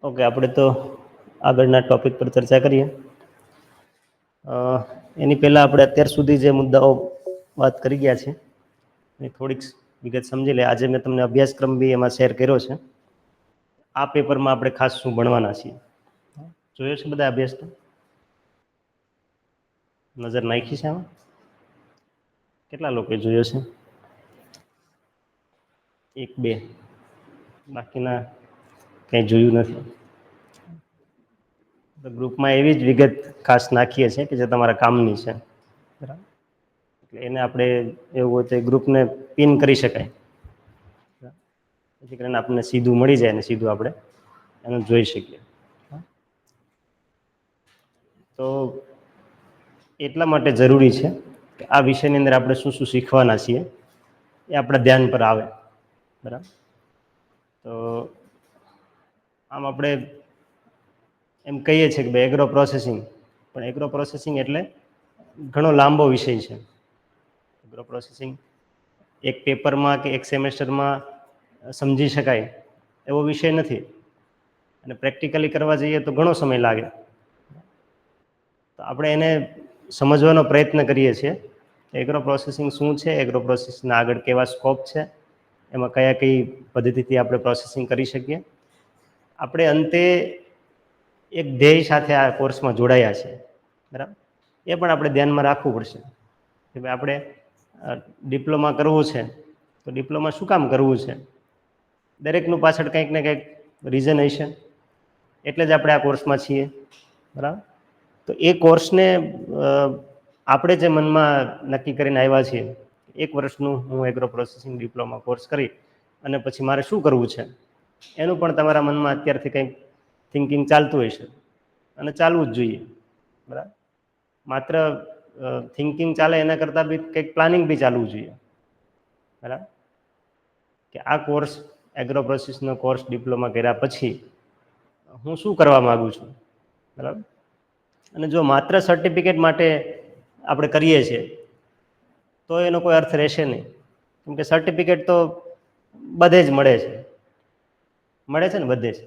Okay, આપણે તો આગળના ટોપિક પર ચર્ચા કરીએ. એની પહેલાં આપણે અત્યાર સુધી જે મુદ્દાઓ વાત કરી ગયા છે એ થોડીક વિગત સમજી લે. આજે મેં તમને અભ્યાસક્રમ બી એમાં શેર કર્યો છે. આ પેપરમાં આપણે ખાસ શું ભણવાના છીએ, જોયો છે બધા અભ્યાસક્રમ? નજર નાખી છે આમાં? કેટલા લોકોએ જોયો છે? એક બે, બાકીના કંઈ જોયું નથી. ગ્રુપમાં એવી જ વિગત ખાસ નાખીએ છીએ કે જે તમારા કામની છે, બરાબર? એટલે એને આપણે એવું હોય તો ગ્રુપને પિન કરી શકાય, જેથી કરીને આપણને સીધું મળી જાય ને સીધું આપણે એનું જોઈ શકીએ. તો એટલા માટે જરૂરી છે કે આ વિષયની અંદર આપણે શું શું શીખવાના છીએ એ આપણા ધ્યાન પર આવે, બરાબર? તો આમ આપણે એમ કહીએ છીએ કે ભાઈ એગ્રો પ્રોસેસિંગ, પણ એગ્રો પ્રોસેસિંગ એટલે ઘણો લાંબો વિષય છે. એગ્રો પ્રોસેસિંગ એક પેપરમાં કે એક સેમેસ્ટરમાં સમજી શકાય એવો વિષય નથી, અને પ્રેક્ટિકલી કરવા જઈએ તો ઘણો સમય લાગે. તો આપણે એને સમજવાનો પ્રયત્ન કરીએ છીએ. એગ્રો પ્રોસેસિંગ શું છે, એગ્રો પ્રોસેસિંગના આગળ કેવા સ્કોપ છે, એમાં કયા કઈ પદ્ધતિથી આપણે પ્રોસેસિંગ કરી શકીએ. આપણે અંતે એક ધ્યેય સાથે આ કોર્સમાં જોડાયા છે, બરાબર? એ પણ આપણે ધ્યાનમાં રાખવું પડશે કે ભાઈ આપણે ડિપ્લોમા કરવું છે તો ડિપ્લોમા શું કામ કરવું છે? દરેકનું પાછળ કંઈક ને કંઈક રીઝન હશે, એટલે જ આપણે આ કોર્સમાં છીએ, બરાબર? તો એ કોર્સને આપણે જે મનમાં નક્કી કરીને આવ્યા છીએ, એક વર્ષનું હું એગ્રો પ્રોસેસિંગ ડિપ્લોમા કોર્સ કરી અને પછી મારે શું કરવું છે એનું પણ તમારા મનમાં અત્યારથી કંઈક થિંકિંગ ચાલતું હોય છે, અને ચાલવું જ જોઈએ, બરાબર? માત્ર થિંકિંગ ચાલે એના કરતાં બી કંઈક પ્લાનિંગ બી ચાલવું જોઈએ, બરાબર? કે આ કોર્સ એગ્રો પ્રોસેસિંગનો કોર્સ ડિપ્લોમા કર્યા પછી હું શું કરવા માગું છું, બરાબર? અને જો માત્ર સર્ટિફિકેટ માટે આપણે કરીએ છીએ તો એનો કોઈ અર્થ રહેશે નહીં, કેમકે સર્ટિફિકેટ તો બધે જ મળે છે ને બધે જ,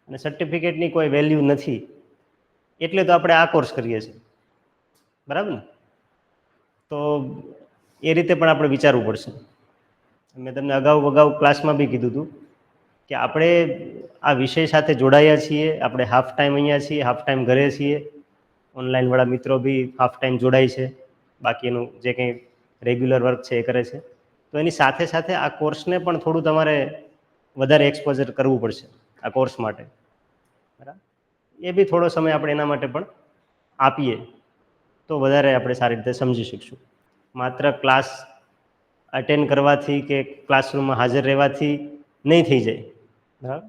અને સર્ટિફિકેટની કોઈ વેલ્યુ નથી, એટલે તો આપણે આ કોર્સ કરીએ છીએ, બરાબર ને? તો એ રીતે પણ આપણે વિચારવું પડશે. મેં તમને અગાઉ ક્લાસમાં બી કીધું હતું કે આપણે આ વિષય સાથે જોડાયા છીએ, આપણે હાફ ટાઈમ અહીંયા છીએ, હાફ ટાઈમ ઘરે છીએ. ઓનલાઈનવાળા મિત્રો બી હાફ ટાઈમ જોડાય છે, બાકીનું જે કંઈ રેગ્યુલર વર્ક છે એ કરે છે. તો એની સાથે સાથે આ કોર્સને પણ થોડું તમારે વધારે એક્સપોઝર કરવું પડશે આ કોર્સ માટે, બરાબર? એ બી થોડો સમય આપણે એના માટે પણ આપીએ તો વધારે આપણે સારી રીતે સમજી શકશું. માત્ર ક્લાસ અટેન્ડ કરવાથી કે ક્લાસરૂમમાં હાજર રહેવાથી નહીં થઈ જાય, બરાબર?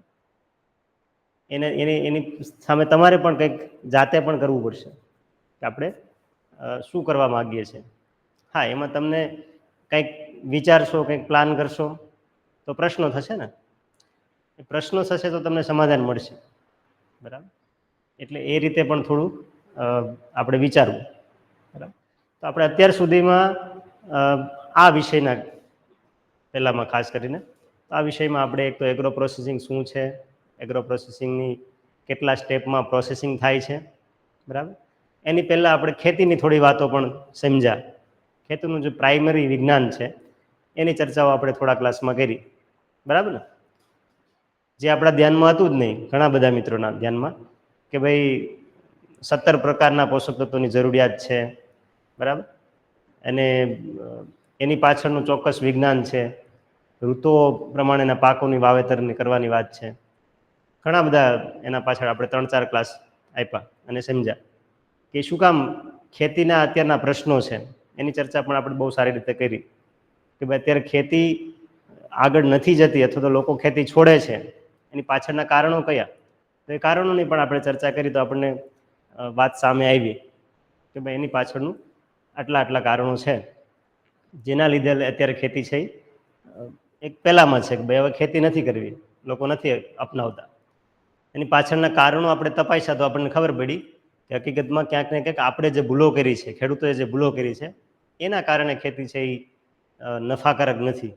એની સામે તમારે પણ કંઈક જાતે પણ કરવું પડશે કે આપણે શું કરવા માગીએ છીએ. હા, એમાં તમને કંઈક વિચારશો, કંઈક પ્લાન કરશો તો પ્રશ્નો થશે ને, એ પ્રશ્નો થશે તો તમને સમાધાન મળશે, બરાબર? એટલે એ રીતે પણ થોડું આપણે વિચારવું, બરાબર? તો આપણે અત્યાર સુધીમાં આ વિષયના પહેલામાં ખાસ કરીને આ વિષયમાં આપણે એક તો એગ્રો પ્રોસેસિંગ શું છે, એગ્રો પ્રોસેસિંગની કેટલા સ્ટેપમાં પ્રોસેસિંગ થાય છે, બરાબર? એની પહેલાં આપણે ખેતીની થોડી વાતો પણ સમજ્યા. ખેતીનું જે પ્રાઇમરી વિજ્ઞાન છે એની ચર્ચાઓ આપણે થોડા ક્લાસમાં કરી, બરાબર ને? જે આપણા ધ્યાનમાં હતું જ નહીં ઘણા બધા મિત્રોના ધ્યાનમાં કે ભાઈ 17 પ્રકારના પોષક તત્વોની જરૂરિયાત છે, બરાબર? અને એની પાછળનું ચોક્કસ વિજ્ઞાન છે, ઋતુઓ પ્રમાણેના પાકોની વાવેતરની કરવાની વાત છે. ઘણા બધા એના પાછળ આપણે 3-4 ક્લાસ આપ્યા અને સમજ્યા કે શું કામ ખેતીના અત્યારના પ્રશ્નો છે એની ચર્ચા પણ આપણે બહુ સારી રીતે કરી કે ભાઈ અત્યારે ખેતી આગળ નથી જતી અથવા તો લોકો ખેતી છોડે છે, એની પાછળના કારણો કયા, તો એ કારણોની પણ આપણે ચર્ચા કરી. તો આપણને વાત સામે આવી કે ભાઈ એની પાછળનું આટલા કારણો છે જેના લીધે અત્યારે ખેતી છે એક પહેલામાં છે કે ભાઈ હવે ખેતી નથી કરવી, લોકો નથી અપનાવતા. એની પાછળના કારણો આપણે તપાસ્યા તો આપણને ખબર પડી કે હકીકતમાં ક્યાંક ને ક્યાંક આપણે જે ભૂલો કરી છે, ખેડૂતોએ જે ભૂલો કરી છે એના કારણે ખેતી છે એ નફાકારક નથી.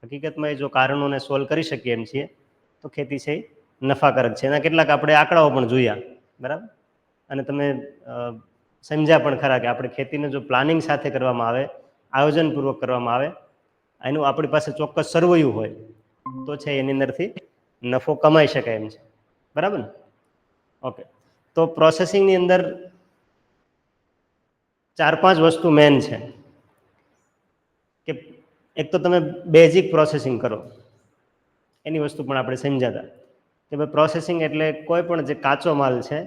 હકીકતમાં એ જો કારણોને સોલ્વ કરી શકીએ એમ છીએ તો ખેતી છે નફાકારક છે. એના કેટલાક આપણે આંકડાઓ પણ જોયા, બરાબર. અને તમે સમજ્યા પણ ખરા કે આપણે ખેતીને જો પ્લાનિંગ સાથે કરવામાં આવે, આયોજનપૂર્વક કરવામાં આવે, એનું આપણી પાસે ચોક્કસ સરવૈયું હોય તો છે એની અંદરથી નફો કમાઈ શકાય એમ છે, બરાબર ને? ઓકે, તો પ્રોસેસિંગની અંદર 4-5 વસ્તુ મેન છે કે એક તો તમે બેઝિક પ્રોસેસિંગ કરો, એની વસ્તુ પણ આપણે સમજ્યા હતા કે ભાઈ પ્રોસેસિંગ એટલે કોઈ પણ જે કાચો માલ છે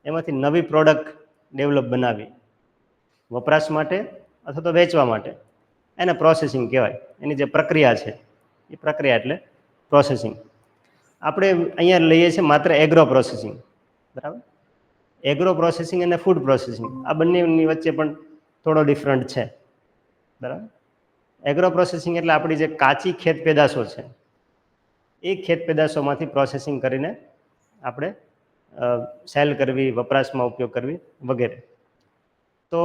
એમાંથી નવી પ્રોડક્ટ ડેવલપ બનાવી વપરાશ માટે અથવા તો વેચવા માટે, એને પ્રોસેસિંગ કહેવાય. એની જે પ્રક્રિયા છે એ પ્રક્રિયા એટલે પ્રોસેસિંગ. આપણે અહીંયા લઈએ છીએ માત્ર એગ્રો પ્રોસેસિંગ, બરાબર. એગ્રો પ્રોસેસિંગ અને ફૂડ પ્રોસેસિંગ આ બંનેની વચ્ચે પણ થોડો ડિફરન્ટ છે, બરાબર. એગ્રો પ્રોસેસિંગ એટલે આપણી જે કાચી ખેત પેદાશો છે એ ખેત પેદાશોમાંથી પ્રોસેસિંગ કરીને આપણે સેલ કરવી, વપરાશમાં ઉપયોગ કરવી વગેરે. તો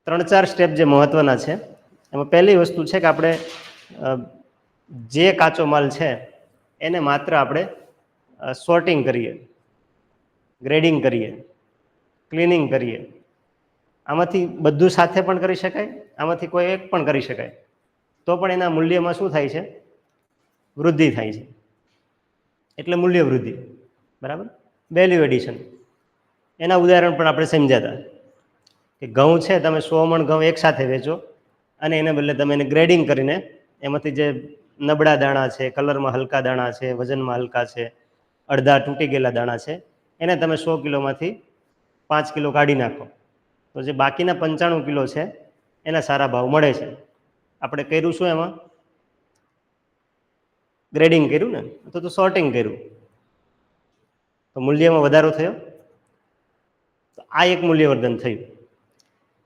3-4 સ્ટેપ જે મહત્વના છે એમાં પહેલી વસ્તુ છે કે આપણે જે કાચો માલ છે એને માત્ર આપણે સોર્ટિંગ કરીએ, ગ્રેડિંગ કરીએ, ક્લિનિંગ કરીએ. આમાંથી બધું સાથે પણ કરી શકાય, આમાંથી કોઈ એક પણ કરી શકાય, તો પણ એના મૂલ્યમાં શું થાય છે? વૃદ્ધિ થાય છે. એટલે મૂલ્ય વૃદ્ધિ, બરાબર. Value addition. એના ઉદાહરણ પણ આપણે સમજ્યા હતા કે ઘઉં છે, તમે 100 મણ ઘઉં એકસાથે વેચો અને એને બદલે તમે એને ગ્રેડિંગ કરીને એમાંથી જે નબળા દાણા છે, કલરમાં હલકા દાણા છે, વજનમાં હલકા છે, અડધા તૂટી ગયેલા દાણા છે, એને તમે 100 કિલોમાંથી 5 કિલો કાઢી નાખો તો જે બાકીના 95 કિલો છે એના સારા ભાવ મળે છે. આપણે કર્યું શું એમાં? ગ્રેડિંગ કર્યું ને, અથવા તો સોર્ટિંગ કર્યું, તો મૂલ્યમાં વધારો થયો. તો આ એક મૂલ્યવર્ધન થયું.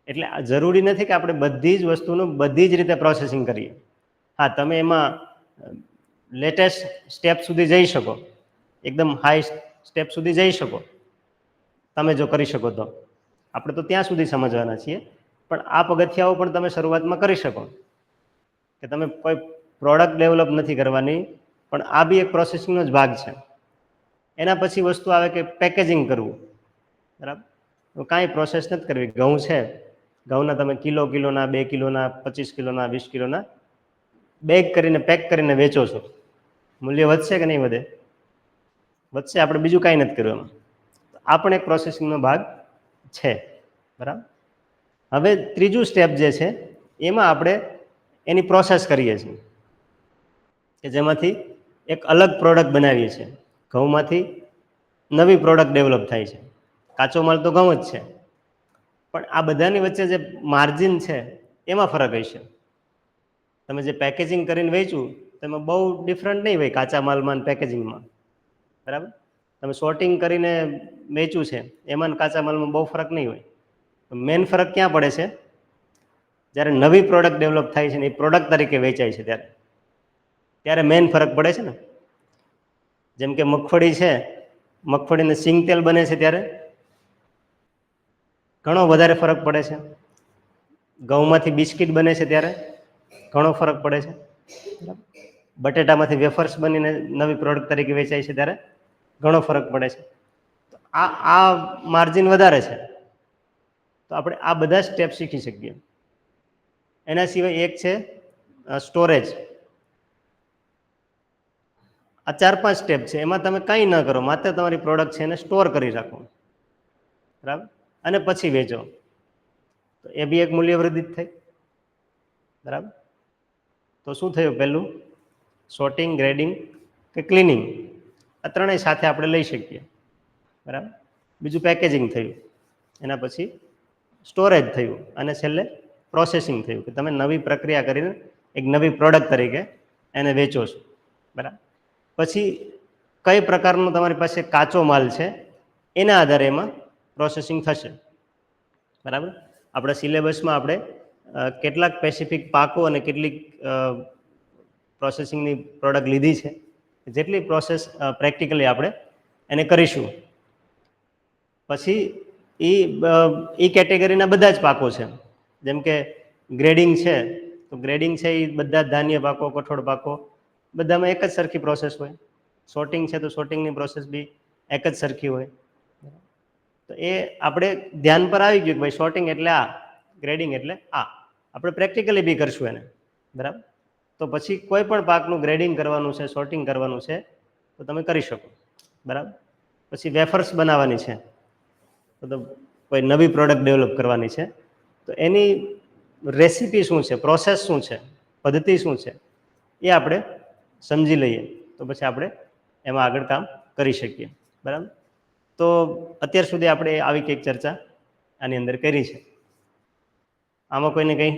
એટલે જરૂરી નથી કે આપણે બધી જ વસ્તુનું બધી જ રીતે પ્રોસેસિંગ કરીએ. હા, તમે એમાં લેટેસ્ટ સ્ટેપ સુધી જઈ શકો, એકદમ હાઈ સ્ટેપ સુધી જઈ શકો, તમે જો કરી શકો તો. આપણે તો ત્યાં સુધી સમજવાના છીએ, પણ આ પગથિયાઓ પણ તમે શરૂઆતમાં કરી શકો કે તમે કોઈ પ્રોડક્ટ ડેવલપ નથી કરવાની, પણ આ બી એક પ્રોસેસિંગનો જ ભાગ છે. એના પછી વસ્તુ આવે કે પેકેજિંગ કરવું, બરાબર. કાંઈ પ્રોસેસ નથી કરવી. ઘઉં છે, ઘઉંના તમે કિલોના, 2 કિલોના, 25 કિલોના, 20 કિલોના બેગ કરીને પેક કરીને વેચો છો. મૂલ્ય વધશે કે નહીં વધે? વધશે. આપણે બીજું કાંઈ નથી કર્યું એમાં. આ પણ એક પ્રોસેસિંગનો ભાગ છે, બરાબર. હવે ત્રીજું સ્ટેપ જે છે એમાં આપણે એની પ્રોસેસ કરીએ છીએ કે જેમાંથી એક અલગ પ્રોડક્ટ બનાવીએ છીએ. ઘઉંમાંથી નવી પ્રોડક્ટ ડેવલપ થાય છે. કાચો માલ તો ઘઉં જ છે, પણ આ બધાની વચ્ચે જે માર્જિન છે એમાં ફરક હશે. તમે જે પેકેજિંગ કરીને વેચ્યું તેમાં બહુ ડિફરન્ટ નહીં હોય કાચા માલમાં અને પેકેજિંગમાં, બરાબર. તમે સોર્ટિંગ કરીને વેચ્યું છે એમાં કાચા માલમાં બહુ ફરક નહીં હોય. મેઇન ફરક ક્યાં પડે છે? જ્યારે નવી પ્રોડક્ટ ડેવલપ થાય છે ને એ પ્રોડક્ટ તરીકે વેચાય છે ત્યારે મેઇન ફરક પડે છે ને. જેમ કે મગફળી છે, મગફળીને સિંગ તેલ બને છે ત્યારે ઘણો વધારે ફરક પડે છે. ઘઉંમાંથી બિસ્કિટ બને છે ત્યારે ઘણો ફરક પડે છે. બટેટામાંથી વેફર્સ બનીને નવી પ્રોડક્ટ તરીકે વેચાય છે ત્યારે ઘણો ફરક પડે છે. આ માર્જિન વધારે છે. તો આપણે આ બધા સ્ટેપ શીખી શકીએ. એના સિવાય એક છે સ્ટોરેજ. આ 4-5 સ્ટેપ છે, એમાં તમે કંઈ ન કરો, માત્ર તમારી પ્રોડક્ટ છે એને સ્ટોર કરી રાખો, બરાબર, અને પછી વેચો, તો એ બી એક મૂલ્ય વૃદ્ધિ થઈ, બરાબર. તો શું થયું? પહેલું સોર્ટિંગ, ગ્રેડિંગ કે ક્લિનિંગ, આ ત્રણેય સાથે આપણે લઈ શકીએ, બરાબર. બીજું પેકેજિંગ થયું, એના પછી સ્ટોરેજ થયું, અને છેલ્લે પ્રોસેસિંગ થયું કે તમે નવી પ્રક્રિયા કરીને એક નવી પ્રોડક્ટ તરીકે એને વેચો છો, બરાબર. પછી કઈ પ્રકારનો તમારી પાસે કાચો માલ છે એના આધારે એમાં પ્રોસેસિંગ થશે, બરાબર. આપણા સિલેબસમાં આપણે કેટલાક સ્પેસિફિક પાકો અને કેટલીક પ્રોસેસિંગની પ્રોડક્ટ લીધી છે. જેટલી પ્રોસેસ પ્રેક્ટિકલી આપણે એને કરીશું. પછી એ કેટેગરીના બધા જ પાકો છે. જેમ કે ગ્રેડિંગ છે, તો ગ્રેડિંગ છે એ બધા ધાન્ય પાકો, કઠોળ પાકો, બધામાં એક જ સરખી પ્રોસેસ હોય. શોર્ટિંગ છે તો શોર્ટિંગની પ્રોસેસ બી એક જ સરખી હોય. તો એ આપણે ધ્યાન પર આવી ગયું કે ભાઈ શોર્ટિંગ એટલે આ, ગ્રેડિંગ એટલે આ. આપણે પ્રેક્ટિકલી બી કરશું એને, બરાબર. તો પછી કોઈ પણ પાકનું ગ્રેડિંગ કરવાનું છે, શોર્ટિંગ કરવાનું છે તો તમે કરી શકો, બરાબર. પછી વેફર્સ બનાવવાની છે તો કોઈ નવી પ્રોડક્ટ ડેવલપ કરવાની છે તો એની રેસીપી શું છે, પ્રોસેસ શું છે, પદ્ધતિ શું છે, એ આપણે સમજી લઈએ તો પછી આપણે એમાં આગળ કામ કરી શકીએ, બરાબર. તો અત્યાર સુધી આપણે આવી કંઈક ચર્ચા આની અંદર કરી છે. આમાં કોઈને કંઈ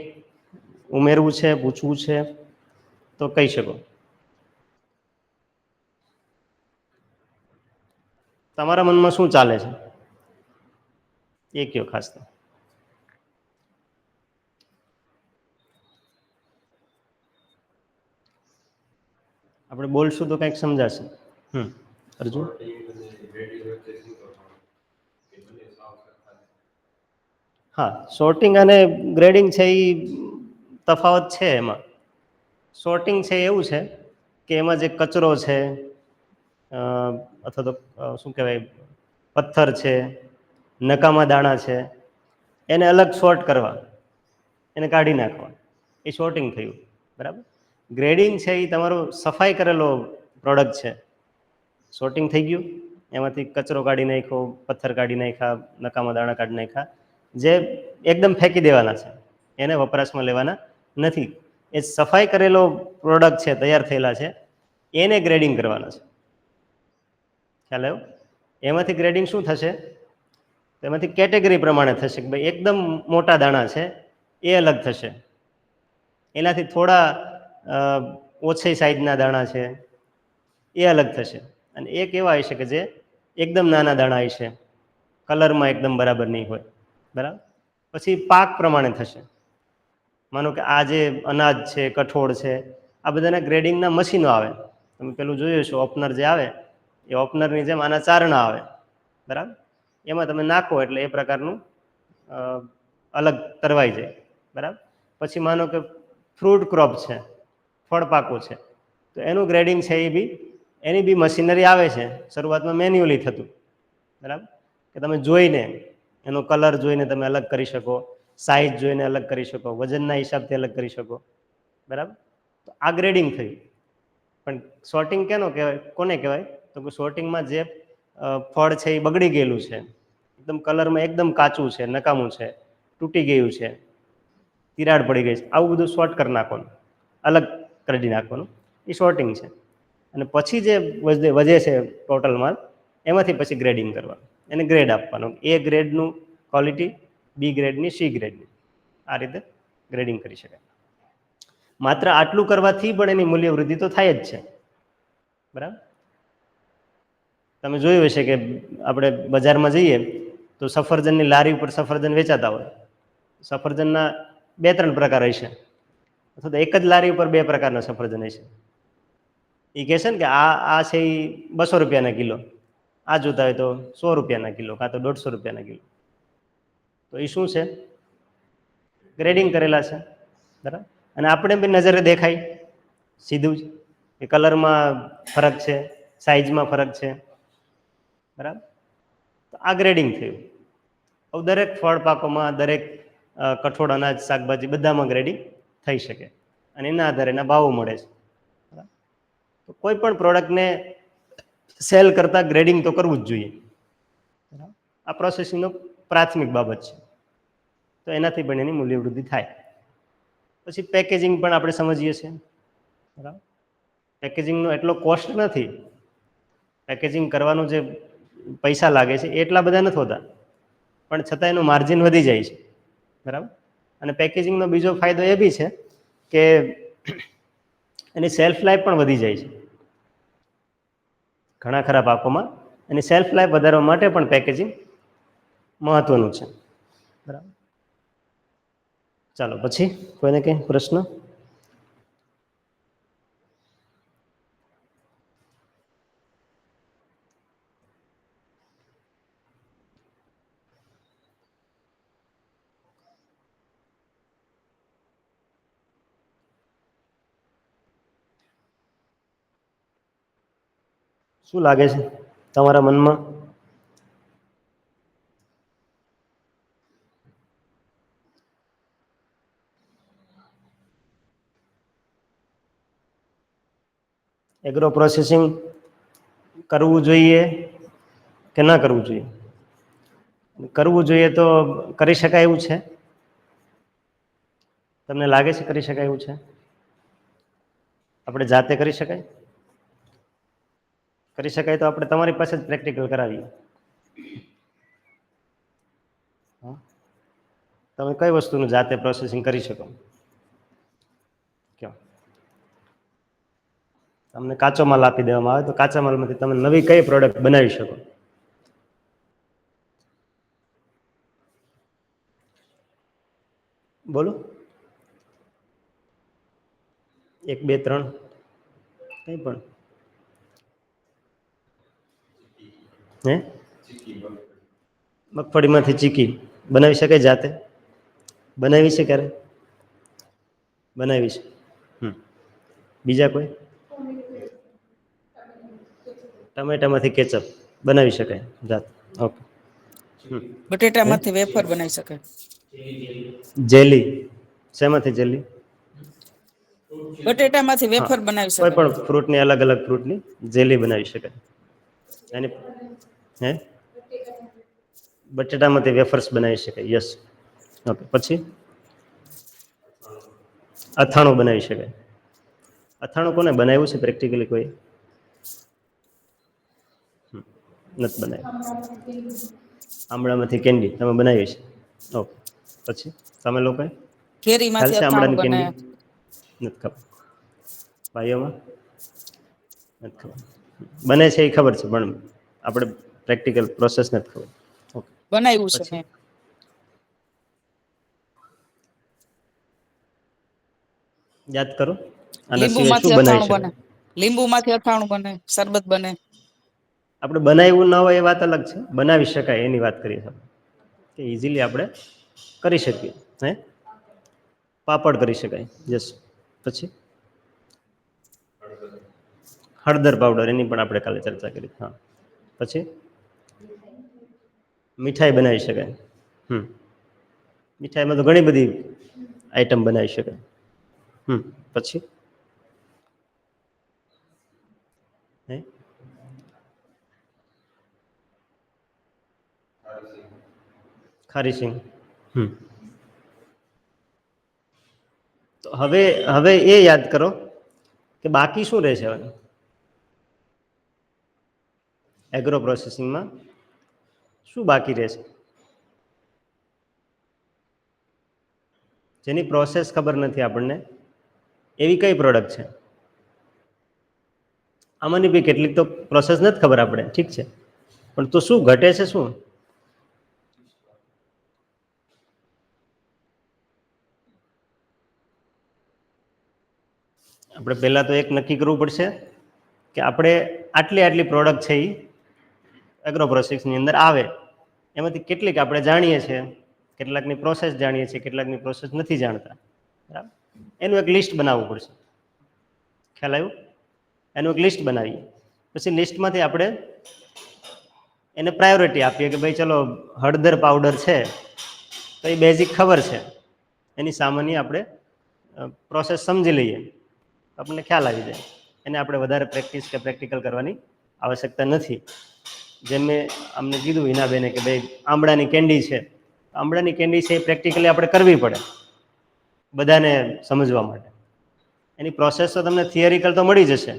ઉમેરવું છે, પૂછવું છે તો કહી શકો. તમારા મનમાં શું ચાલે છે એ કયો ખાસ તો. આપણે બોલશું તો કંઈક સમજાશે. અર્જુન. હા, શોર્ટિંગ અને ગ્રેડિંગ છે એ તફાવત છે એમાં. શોર્ટિંગ છે એવું છે કે એમાં જે કચરો છે અથવા તો શું કહેવાય, પથ્થર છે, નકામા દાણા છે, એને અલગ શોર્ટ કરવા, એને કાઢી નાખવા, એ શોર્ટિંગ થયું, બરાબર. ગ્રેડિંગ છે એ તમારો સફાઈ કરેલો પ્રોડક્ટ છે. શોર્ટિંગ થઈ ગયું, એમાંથી કચરો કાઢી નાખ્યો, પથ્થર કાઢી નાખ્યા, નકામા દાણા કાઢી નાખ્યા, જે એકદમ ફેંકી દેવાના છે, એને વપરાશમાં લેવાના નથી. એ સફાઈ કરેલો પ્રોડક્ટ છે, તૈયાર થયેલા છે, એને ગ્રેડિંગ કરવાના છે. ખ્યાલ આવ્યો? એમાંથી ગ્રેડિંગ શું થશે, એમાંથી કેટેગરી પ્રમાણે થશે કે ભાઈ એકદમ મોટા દાણા છે એ અલગ થશે, એનાથી થોડા ઓછી સાઈઝના દાણા છે એ અલગ થશે, અને એક એવા હશે કે જે એકદમ નાના દાણા હશે, કલરમાં એકદમ બરાબર નહીં હોય, બરાબર. પછી પાક પ્રમાણે થશે. માનો કે આ જે અનાજ છે, કઠોળ છે, આ બધાના ગ્રેડિંગના મશીનો આવે. તમે પેલું જોયું છે ઓપનર જે આવે એ ઓપનરની જેમ આના ચારણા આવે, બરાબર. એમાં તમે નાખો એટલે એ પ્રકારનું અલગ તરવાઈ જાય, બરાબર. પછી માનો કે ફ્રૂટ ક્રોપ છે, ફળ પાકો છે, તો એનું ગ્રેડિંગ છે એ બી એની બી મશીનરી આવે છે. શરૂઆતમાં મેન્યુઅલી થતું, બરાબર, કે તમે જોઈને એનો કલર જોઈને તમે અલગ કરી શકો, સાઈઝ જોઈને અલગ કરી શકો, વજનના હિસાબથી અલગ કરી શકો, બરાબર. તો આ ગ્રેડિંગ થયું. પણ શોર્ટિંગ કેનો કહેવાય, કોને કહેવાય, તો કે શોર્ટિંગમાં જે ફળ છે એ બગડી ગયેલું છે, એકદમ કલરમાં એકદમ કાચું છે, નકામું છે, તૂટી ગયું છે, તિરાડ પડી ગઈ છે, આવું બધું શોર્ટ કરી નાખવાનું, અલગ કરી નાખવાનું, એ શોર્ટિંગ છે. અને પછી જે વધે છે ટોટલ માલ, એમાંથી પછી ગ્રેડિંગ કરવાનું, એને ગ્રેડ આપવાનું. એ ગ્રેડનું ક્વોલિટી, બી ગ્રેડની, સી ગ્રેડની, આ રીતે ગ્રેડિંગ કરી શકાય. માત્ર આટલું કરવાથી પણ એની મૂલ્ય વૃદ્ધિ તો થાય જ છે, બરાબર. તમે જોયું હશે કે આપણે બજારમાં જઈએ તો સફરજનની લારી ઉપર સફરજન વેચાતા હોય. સફરજનના બે ત્રણ પ્રકાર હશે, અથવા તો એક જ લારી ઉપર બે પ્રકારના સફરજન હશે. એ કહેશે ને કે આ છે એ 200 રૂપિયાના કિલો, આ જોતા હોય તો 100 રૂપિયાના કિલો, કાં તો 150 રૂપિયાના કિલો. તો એ શું છે, ગ્રેડિંગ કરેલા છે, બરાબર. અને આપણે બી નજરે દેખાય સીધું જ એ કલરમાં ફરક છે, સાઈઝમાં ફરક છે, બરાબર. તો આ ગ્રેડિંગ થયું. હવે દરેક ફળ પાકોમાં, દરેક કઠોળ, અનાજ, શાકભાજી બધામાં ગ્રેડિંગ થઈ શકે, અને એના આધારે એના ભાવો મળે છે. તો કોઈ પણ પ્રોડક્ટને સેલ કરતા ગ્રેડિંગ તો કરવું જ જોઈએ. આ પ્રોસેસિંગનો પ્રાથમિક બાબત છે. તો એનાથી પણ એની મૂલ્યવૃદ્ધિ થાય. પછી પેકેજિંગ પણ આપણે સમજીએ છીએ, બરાબર. પેકેજિંગનો એટલો કોસ્ટ નથી. પેકેજિંગ કરવાનું જે પૈસા લાગે છે એ એટલા બધા નથી હોતા, પણ છતાં એનું માર્જિન વધી જાય છે, બરાબર. અને પેકેજિંગનો બીજો ફાયદો એ બી છે કે એની સેલ્ફ લાઈફ પણ વધી જાય છે. ઘણા ખરા પાકોમાં એની સેલ્ફ લાઈફ વધારવા માટે પણ પેકેજિંગ મહત્વનું છે, બરાબર. ચાલો પછી કોઈને કંઈ પ્રશ્ન? શું લાગે છે તમારા મનમાં? એગ્રો પ્રોસેસિંગ કરવું જોઈએ કે ના કરવું જોઈએ? કરવું જોઈએ તો કરી શકાય એવું છે? તમને લાગે છે કરી શકાય એવું છે? આપણે જાતે કરી શકાય? કરી શકાય તો આપણે તમારી પાસે જ પ્રેક્ટિકલ કરાવીએ. હા, તમે કઈ વસ્તુનું જાતે પ્રોસેસિંગ કરી શકો? ક્યાં? તમને કાચો માલ આપી દેવામાં આવે તો કાચા માલમાંથી તમે નવી કઈ પ્રોડક્ટ બનાવી શકો? બોલો. એક બે ત્રણ કઈ પણ. હે મગફળીમાંથી ચીકી બનાવી શકાય જાતે? બનાવી છે ક્યારે? બનાવી છે. બીજા કોઈ? ટમેટામાંથી કેચઅપ બનાવી શકાય જાતે? ઓકે. હે બટેટામાંથી વેફર બનાવી શકાય. Jelly શેમાંથી jelly? બટેટામાંથી હા, વેફર બનાવી કોઈ શકાય. પણ ફ્રૂટની અલગ અલગ ફ્રૂટની જેલી બનાવી શકાય. એની હે બટેટામાંથી વેફર્સ બનાવી શકાય. યસ. ઓકે. પછી અથાણું બનાવી શકાય. અથાણું કોને બનાવ્યું છે પ્રેક્ટિકલી કોઈ? નથી બનાવ્યું. આમળામાંથી કેન્ડી તમે બનાવી છે? ઓકે. પછી તમે લોકોએ ખ્યાલ કેરીમાંથી છે અથાણું આમળાની બને. કેન્ડી? નથી ખબર. ભાઈઓમાં નથી ખબર. બને છે એ ખબર છે પણ આપણે પ્રેક્ટિકલ પ્રોસેસ નથી ખબર. ઓકે. બનાવ્યું છે પછી મેં. યાદ કરો. આના સિવાય શું લીંબુમાંથી બનાવી અથાણું બને. શકાય? લીંબુમાંથી અથાણું બને, શરબત બને. આપણે બનાવ્યું ના હોય એ વાત અલગ છે. બનાવી શકાય એની વાત કરીએ છીએ. કે ઇઝીલી આપણે કરી શકીએ. હે પાપડ કરી શકાય. યસ. પછી હળદર પાવડર એની પણ આપણે કાલે ચર્ચા કરી. હા. પછી મીઠાઈ બનાવી શકાય. મીઠાઈમાં તો ઘણી બધી આઈટમ બનાવી શકાય. પછી હે ખારી સિંગ. તો હવે એ યાદ કરો કે બાકી શું રહેશે હવે? એગ્રો પ્રોસેસિંગમાં શું બાકી રહેશે? જેની પ્રોસેસ ખબર નથી આપણને એવી કઈ પ્રોડક્ટ છે? આમાંની બી કેટલીક તો પ્રોસેસ નથી ખબર આપણે, ઠીક છે, પણ તો શું ઘટે છે શું? આપણે પહેલાં તો એક નક્કી કરવું પડશે કે આપણે આટલી પ્રોડક્ટ છે એ એગ્રો પ્રોસેસની અંદર આવે એમાંથી કેટલીક આપણે જાણીએ છીએ, કેટલાકની પ્રોસેસ જાણીએ છીએ, કેટલાકની પ્રોસેસ નથી જાણતા. બરાબર, એનું એક લિસ્ટ બનાવવું પડશે. ખ્યાલ આવ્યો? એનું એક લિસ્ટ બનાવીએ. પછી લિસ્ટમાંથી આપણે એને પ્રાયોરિટી આપીએ કે ભાઈ ચલો હળદર પાવડર છે તો એ બેઝિક ખબર છે, એની સામાન્ય આપણે પ્રોસેસ સમજી લઈએ, આપણને ખ્યાલ આવી જાય. એને આપણે વધારે પ્રેક્ટિસ કે પ્રેક્ટિકલ કરવાની આવશ્યકતા નથી. જેમ મેં અમને કીધું હિનાબેને કે ભાઈ આંબળાની કેન્ડી છે, આંબળાની કેન્ડી છે એ પ્રેક્ટિકલી આપણે કરવી પડે બધાને સમજવા માટે. એની પ્રોસેસ તો તમને થિયરિકલ તો મળી જશે,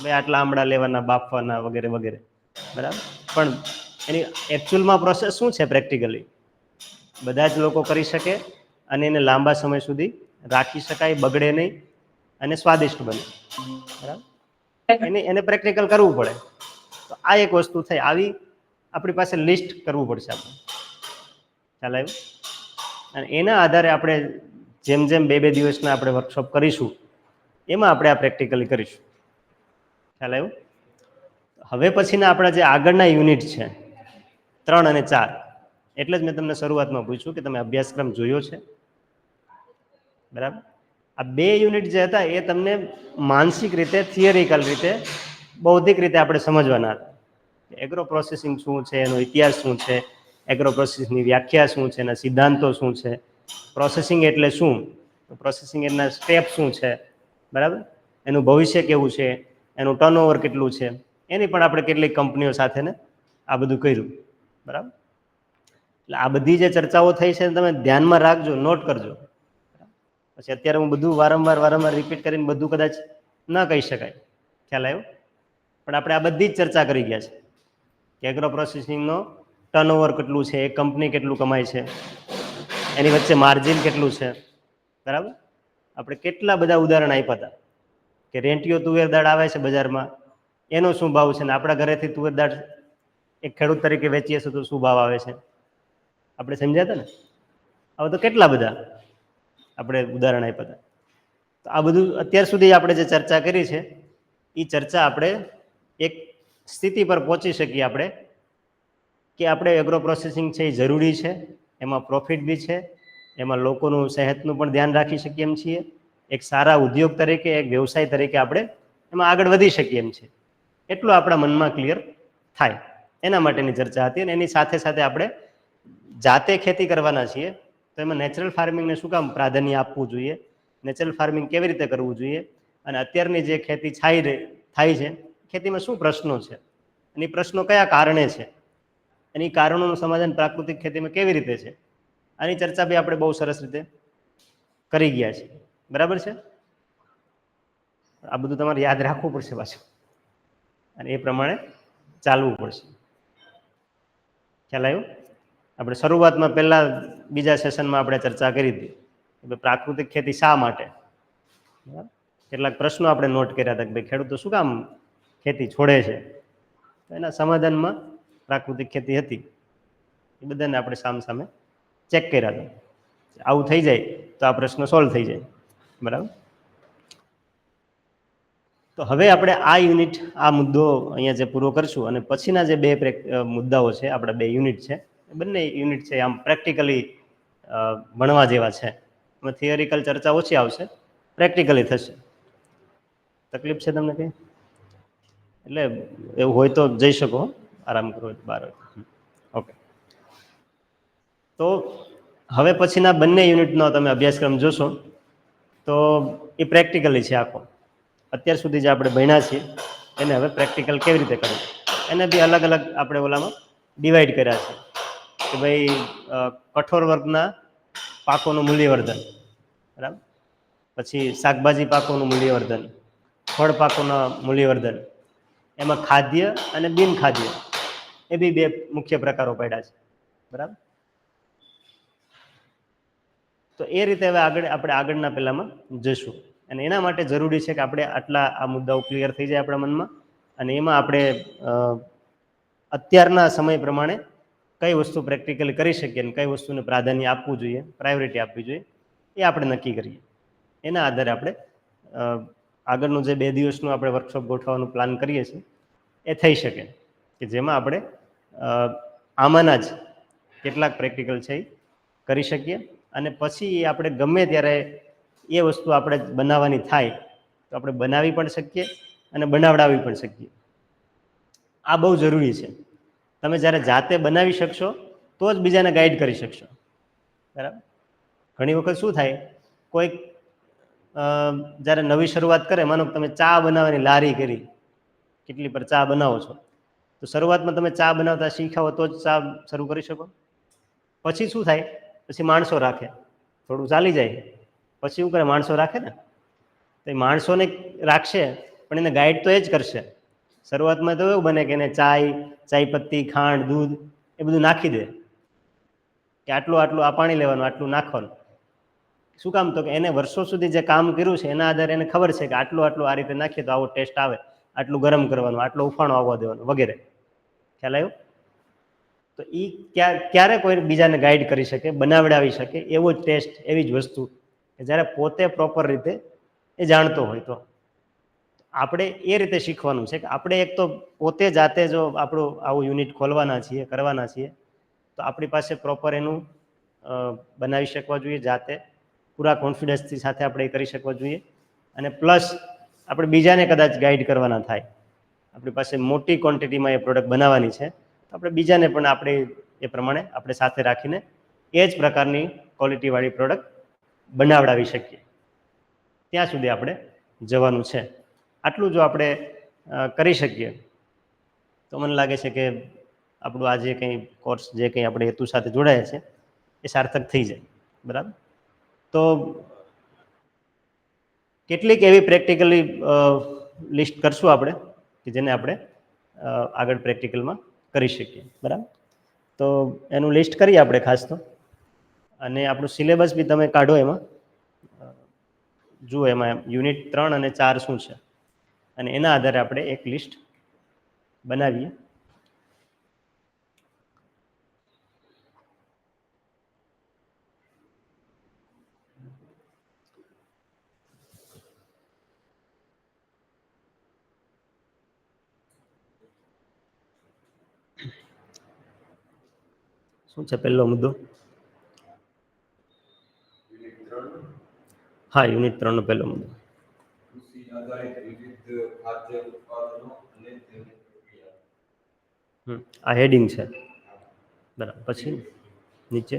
ભાઈ આટલા આંબળા લેવાના, બાફવાના વગેરે વગેરે, બરાબર, પણ એની એકચ્યુઅલમાં પ્રોસેસ શું છે પ્રેક્ટિકલી બધા જ લોકો કરી શકે અને એને લાંબા સમય સુધી રાખી શકાય, બગડે નહીં અને સ્વાદિષ્ટ બને. બરાબર, એને પ્રેક્ટિકલ કરવું પડે. તો આ એક વસ્તુ થઈ આવી, આપણી પાસે લિસ્ટ કરવું પડશે આપણે. ખ્યાલ આવ્યો? અને એના આધારે આપણે જેમ જેમ બે દિવસના આપણે વર્કશોપ કરીશું એમાં આપણે આ પ્રેક્ટિકલી કરીશું. ખ્યાલ આવ્યો? હવે પછીના આપણા જે આગળના યુનિટ છે 3 અને 4, એટલે જ મેં તમને શરૂઆતમાં પૂછ્યું કે તમે અભ્યાસક્રમ જોયો છે? બરાબર, આ 2 યુનિટ જે હતા એ તમને માનસિક રીતે, થિયરિકલ રીતે બૌદ્ધિક રીતે આપણે સમજવાના હતા. એગ્રો પ્રોસેસિંગ શું છે, એનો ઇતિહાસ શું છે, એગ્રો પ્રોસેસિંગની વ્યાખ્યા શું છે, એના સિદ્ધાંતો શું છે, પ્રોસેસિંગ એટલે શું, પ્રોસેસિંગ એના સ્ટેપ શું છે, બરાબર, એનું ભવિષ્ય કેવું છે, એનું ટર્નઓવર કેટલું છે, એની પણ આપણે કેટલીક કંપનીઓ સાથેને આ બધું કર્યું, બરાબર. એટલે આ બધી જે ચર્ચાઓ થઈ છે તમે ધ્યાનમાં રાખજો, નોટ કરજો. પછી અત્યારે હું બધું વારંવાર રિપીટ કરીને બધું કદાચ ન કહી શકાય, ખ્યાલ આવ્યો? પણ આપણે આ બધી જ ચર્ચા કરી ગયા છે કે એગ્રો પ્રોસેસિંગનો ટર્નઓવર કેટલું છે, એ કંપની કેટલું કમાય છે, એની વચ્ચે માર્જિન કેટલું છે, બરાબર. આપણે કેટલા બધા ઉદાહરણ આપ્યા હતા કે રેંટિયો તુવેર દાળ આવે છે બજારમાં, એનો શું ભાવ છે, ને આપણા ઘરેથી તુવેર દાળ એક ખેડૂત તરીકે વેચીએ છીએ તો શું ભાવ આવે છે, આપણે સમજ્યા હતા ને. હવે તો કેટલા બધા આપણે ઉદાહરણ આપ્યા હતા. તો આ બધું અત્યાર સુધી આપણે જે ચર્ચા કરી છે એ ચર્ચા આપણે એક સ્થિતિ પર પહોંચી શકીએ આપણે કે આપણે એગ્રો પ્રોસેસિંગ છે એ જરૂરી છે, એમાં પ્રોફિટ બી છે, એમાં લોકોનું સેહતનું પણ ધ્યાન રાખી શકીએ એમ છીએ, એક સારા ઉદ્યોગ તરીકે, એક વ્યવસાય તરીકે આપણે એમાં આગળ વધી શકીએ એમ છે. એટલું આપણા મનમાં ક્લિયર થાય એના માટેની ચર્ચા હતી. અને એની સાથે સાથે આપણે જાતે ખેતી કરવાના છીએ તો એમાં નેચરલ ફાર્મિંગને શું કામ પ્રાધાન્ય આપવું જોઈએ, નેચરલ ફાર્મિંગ કેવી રીતે કરવું જોઈએ, અને અત્યારની જે ખેતી થાય છે ખેતીમાં શું પ્રશ્નો છે, અને એ પ્રશ્નો કયા કારણે છે, એની કારણોનું સમાધાન પ્રાકૃતિક ખેતીમાં કેવી રીતે છે, આની ચર્ચા બી આપણે બહુ સરસ રીતે કરી ગયા છે, બરાબર છે. આ બધું તમારે યાદ રાખવું પડશે પાછું, અને એ પ્રમાણે ચાલવું પડશે. ખ્યાલ આવ્યો? આપણે શરૂઆતમાં પહેલા બીજા સેશનમાં આપણે ચર્ચા કરી હતી કે પ્રાકૃતિક ખેતી શા માટે, કેટલાક પ્રશ્નો આપણે નોટ કર્યા હતા કે ભાઈ ખેડૂતો શું કામ ખેતી છોડે છે, તો એના સમાધાનમાં પ્રાકૃતિક ખેતી હતી. એ બધાને આપણે સામે ચેક કર્યા હતા. આવું થઈ જાય તો આ પ્રશ્ન સોલ્વ થઈ જાય, બરાબર. તો હવે આપણે આ યુનિટ, આ મુદ્દો અહીંયા જે પૂરો કરશું, અને પછીના જે બે મુદ્દાઓ છે, આપણા બે યુનિટ છે, બંને યુનિટ છે આમ પ્રેક્ટિકલી ભણવા જેવા છે. એમાં થિયરિકલ ચર્ચા ઓછી આવશે, પ્રેક્ટિકલી થશે. તકલીફ છે તમને કંઈ? એટલે એવું હોય તો જઈ શકો, આરામ કરો બહાર. ઓકે. તો હવે પછીના બંને યુનિટનો તમે અભ્યાસક્રમ જોશો તો એ પ્રેક્ટિકલી છે આખો. અત્યાર સુધી જે આપણે ભણ્યા છીએ એને હવે પ્રેક્ટિકલ કેવી રીતે કરવું, એને બી અલગ અલગ આપણે ઓલામાં ડિવાઈડ કર્યા છે કે ભાઈ કઠોર વર્ગના પાકોનું મૂલ્યવર્ધન, બરાબર, પછી શાકભાજી પાકોનું મૂલ્યવર્ધન, ફળ પાકોના મૂલ્યવર્ધન, એમાં ખાદ્ય અને બિન ખાદ્ય એ બી બે મુખ્ય પ્રકારો પડ્યા છે, બરાબર. તો એ રીતે હવે આપણે આગળના પહેલામાં જઈશું, અને એના માટે જરૂરી છે કે આપણે આટલા આ મુદ્દાઓ ક્લિયર થઈ જાય આપણા મનમાં, અને એમાં આપણે અત્યારના સમય પ્રમાણે કઈ વસ્તુ પ્રેક્ટિકલી કરી શકીએ અને કઈ વસ્તુને પ્રાધાન્ય આપવું જોઈએ, પ્રાયોરિટી આપવી જોઈએ, એ આપણે નક્કી કરીએ. એના આધારે આપણે આગળનું જે 2 દિવસનું આપણે વર્કશોપ ગોઠવવાનું પ્લાન કરીએ છીએ એ થઈ શકે, કે જેમાં આપણે આમાંના જ કેટલાક પ્રેક્ટિકલ છે એ કરી શકીએ, અને પછી એ આપણે ગમે ત્યારે એ વસ્તુ આપણે બનાવવાની થાય તો આપણે બનાવી પણ શકીએ અને બનાવડાવી પણ શકીએ. આ બહુ જરૂરી છે. તમે જ્યારે જાતે બનાવી શકશો તો જ બીજાને ગાઈડ કરી શકશો, બરાબર. ઘણી વખત શું થાય, કોઈક જ્યારે નવી શરૂઆત કરે, માનો કે તમે ચા બનાવવાની લારી કરી, કેટલી પર ચા બનાવો છો, તો શરૂઆતમાં તમે ચા બનાવતા શીખ્યા તો જ ચા શરૂ કરી શકો. પછી શું થાય, પછી માણસો રાખે, થોડું ચાલી જાય પછી શું કરે, માણસો રાખે ને, તો એ માણસોને રાખશે પણ એને ગાઈડ તો એ જ કરશે. શરૂઆતમાં તો એવું બને કે એને ચાય પત્તી, ખાંડ, દૂધ એ બધું નાખી દે કે આટલું આટલું આ પાણી લેવાનું, આટલું નાખવાનું. શું કામ? તો કે એને વર્ષો સુધી જે કામ કર્યું છે એના આધારે એને ખબર છે કે આટલું આટલું આ રીતે નાખીએ તો આવો ટેસ્ટ આવે, આટલું ગરમ કરવાનું, આટલો ઉફાણો આવવા દેવાનું, વગેરે. ખ્યાલ આવ્યો? તો એ ક્યારે કોઈ બીજાને ગાઈડ કરી શકે, બનાવડાવી શકે એવો જ ટેસ્ટ, એવી જ વસ્તુ કે જ્યારે પોતે પ્રોપર રીતે એ જાણતો હોય. તો આપણે એ રીતે શીખવાનું છે કે આપણે એક તો પોતે જાતે જો આપણું આવું યુનિટ ખોલવાના છીએ, કરવાના છીએ, તો આપણી પાસે પ્રોપર એનું બનાવી શકવા જોઈએ, જાતે પૂરા કોન્ફિડન્સથી સાથે આપણે એ કરી શકવા જોઈએ. અને પ્લસ આપણે બીજાને કદાચ ગાઈડ કરવાના થાય, આપણી પાસે મોટી ક્વોન્ટિટીમાં એ પ્રોડક્ટ બનાવવાની છે, તો આપણે બીજાને પણ આપણે એ પ્રમાણે આપણે સાથે રાખીને એ જ પ્રકારની ક્વોલિટીવાળી પ્રોડક્ટ બનાવડાવી શકીએ. ત્યાં સુધી આપણે જવાનું છે. આટલું જો આપણે કરી શકીએ તો મને લાગે છે કે આપણું આ જે કંઈ કોર્સ જે કંઈ આપણે હેતુ સાથે જોડાયા છે એ સાર્થક થઈ જાય. બરાબર. તો કેટલીક એવી પ્રેક્ટિકલી લિસ્ટ કરશું આપણે કે જેને આપણે આગળ પ્રેક્ટિકલમાં કરી શકીએ. બરાબર. તો એનું લિસ્ટ કરીએ આપણે ખાસ તો, અને આપણું સિલેબસ બી તમે કાઢો એમાં જુઓ એમાં યુનિટ 3 અને 4 શું છે, અને એના આધારે આપણે એક લિસ્ટ બનાવીએ. શું છે પહેલો મુદ્દો? હા, યુનિટ 3 નો પહેલો મુદ્દો. આ હેડિંગ છે. બરાબર. પછી નીચે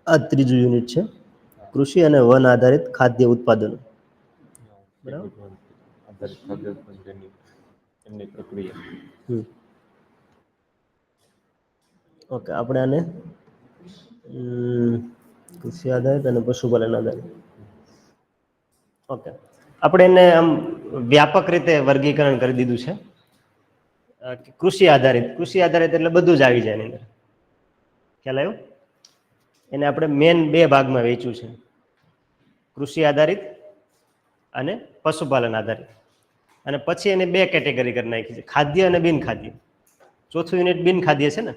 આ ત્રીજું યુનિટ છે, કૃષિ અને વન આધારિત ખાદ્ય ઉત્પાદનો. બરાબર. એમની પ્રક્રિયા. ઓકે, આપણે આને કૃષિ આધારિત અને પશુપાલન આધારિત. ઓકે, આપણે એને આમ વ્યાપક રીતે વર્ગીકરણ કરી દીધું છે. કૃષિ આધારિત, કૃષિ આધારિત એટલે બધું જ આવી જાય એની અંદર. ખ્યાલ આવ્યો? એને આપણે મેન બે ભાગમાં વહેંચ્યું છે, કૃષિ આધારિત અને પશુપાલન આધારિત. અને પછી એને બે કેટેગરી કરી નાખી છે, ખાદ્ય અને બિન ખાદ્ય. ચોથું યુનિટ બિન ખાદ્ય છે ને?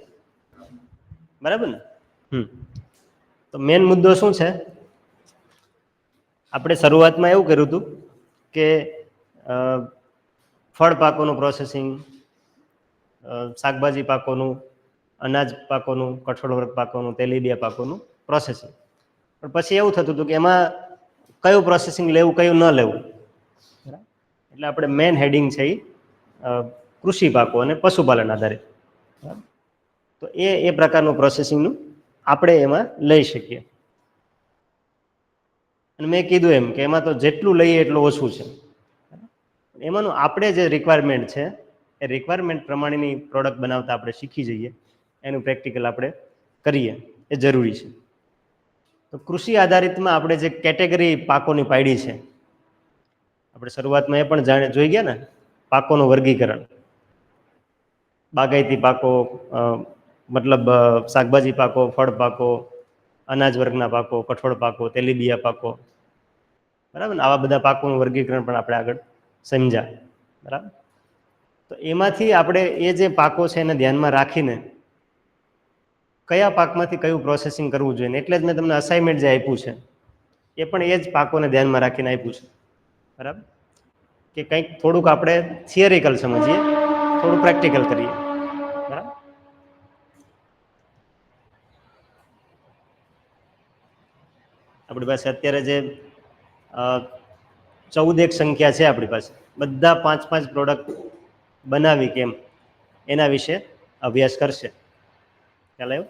બરાબર ને? તો મેન મુદ્દો શું છે? આપણે શરૂઆતમાં એવું કર્યું હતું કે ફળ પાકોનું પ્રોસેસિંગ, શાકભાજી પાકોનું, અનાજ પાકોનું, કઠોળ વર્ગ પાકોનું, તેલીબિયા પાકોનું પ્રોસેસિંગ. પણ પછી એવું થતું હતું કે એમાં કયું પ્રોસેસિંગ લેવું, કયું ન લેવું. એટલે આપણે મેન હેડિંગ છે એ કૃષિ પાકો અને પશુપાલન આધારિત. તો એ પ્રકારનું પ્રોસેસિંગનું આપણે એમાં લઈ શકીએ. અને મેં કીધું એમ કે એમાં તો જેટલું લઈએ એટલું ઓછું છે. એમાંનું આપણે જે રિક્વાયરમેન્ટ છે એ રિક્વાયરમેન્ટ પ્રમાણેની પ્રોડક્ટ બનાવતા આપણે શીખી જઈએ, એનું પ્રેક્ટિકલ આપણે કરીએ, એ જરૂરી છે. તો કૃષિ આધારિતમાં આપણે જે કેટેગરી પાકોની પાડી છે, આપણે શરૂઆતમાં એ પણ જોઈ ગયા ને, પાકોનું વર્ગીકરણ. બાગાયતી પાકો, મતલબ શાકભાજી પાકો, ફળ પાકો, અનાજ વર્ગના પાકો, કઠોળ પાકો, તેલીબિયા પાકો. બરાબર ને? આવા બધા પાકોનું વર્ગીકરણ પણ આપણે આગળ સમજ્યા. બરાબર. તો એમાંથી આપણે એ જે પાકો છે એને ધ્યાનમાં રાખીને કયા પાકમાંથી કયું પ્રોસેસિંગ કરવું જોઈએ, એટલે જ મેં તમને અસાઇનમેન્ટ જે આપ્યું છે એ પણ એ જ પાકોને ધ્યાનમાં રાખીને આપ્યું છે. બરાબર. કે કંઈક થોડુંક આપણે થિયરિકલ સમજીએ, થોડું પ્રેક્ટિકલ કરીએ. બરાબર. આપણી પાસે અત્યારે જે 14 સંખ્યા છે આપણી પાસે, બધા 5-5 પ્રોડક્ટ બનાવી કેમ એના વિશે અભ્યાસ કરશે. ખ્યાલ આવ્યો?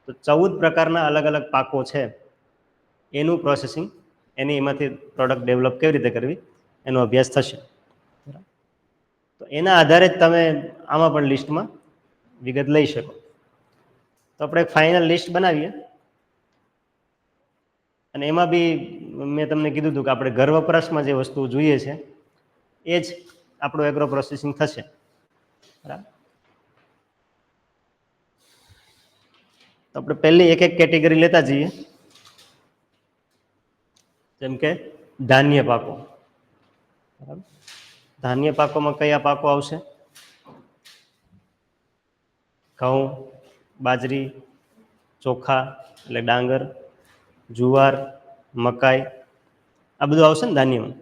તો 14 પ્રકારના અલગ અલગ પાકો છે, એનું પ્રોસેસિંગ, એની એમાંથી પ્રોડક્ટ ડેવલપ કેવી રીતે કરવી એનો અભ્યાસ થશે. તો એના આધારે જ તમે આમાં પણ લિસ્ટમાં વિગત લઈ શકો. તો આપણે એક ફાઇનલ લિસ્ટ બનાવીએ, અને એમાં બી મેં તમને કીધું હતું કે આપણે ઘર વપરાશમાં જે વસ્તુઓ જોઈએ છે એ જ આપણું એગ્રો પ્રોસેસિંગ થશે. બરાબર. તો આપણે પહેલી એક એક કેટેગરી લેતા જઈએ. જેમ કે ધાન્ય પાકો. બરાબર. ધાન્ય પાકોમાં કયા પાકો આવશે? ઘઉં, બાજરી, ચોખા એટલે ડાંગર, જુવાર, મકાઈ, આ બધું આવશે ને ધાન્યમાં?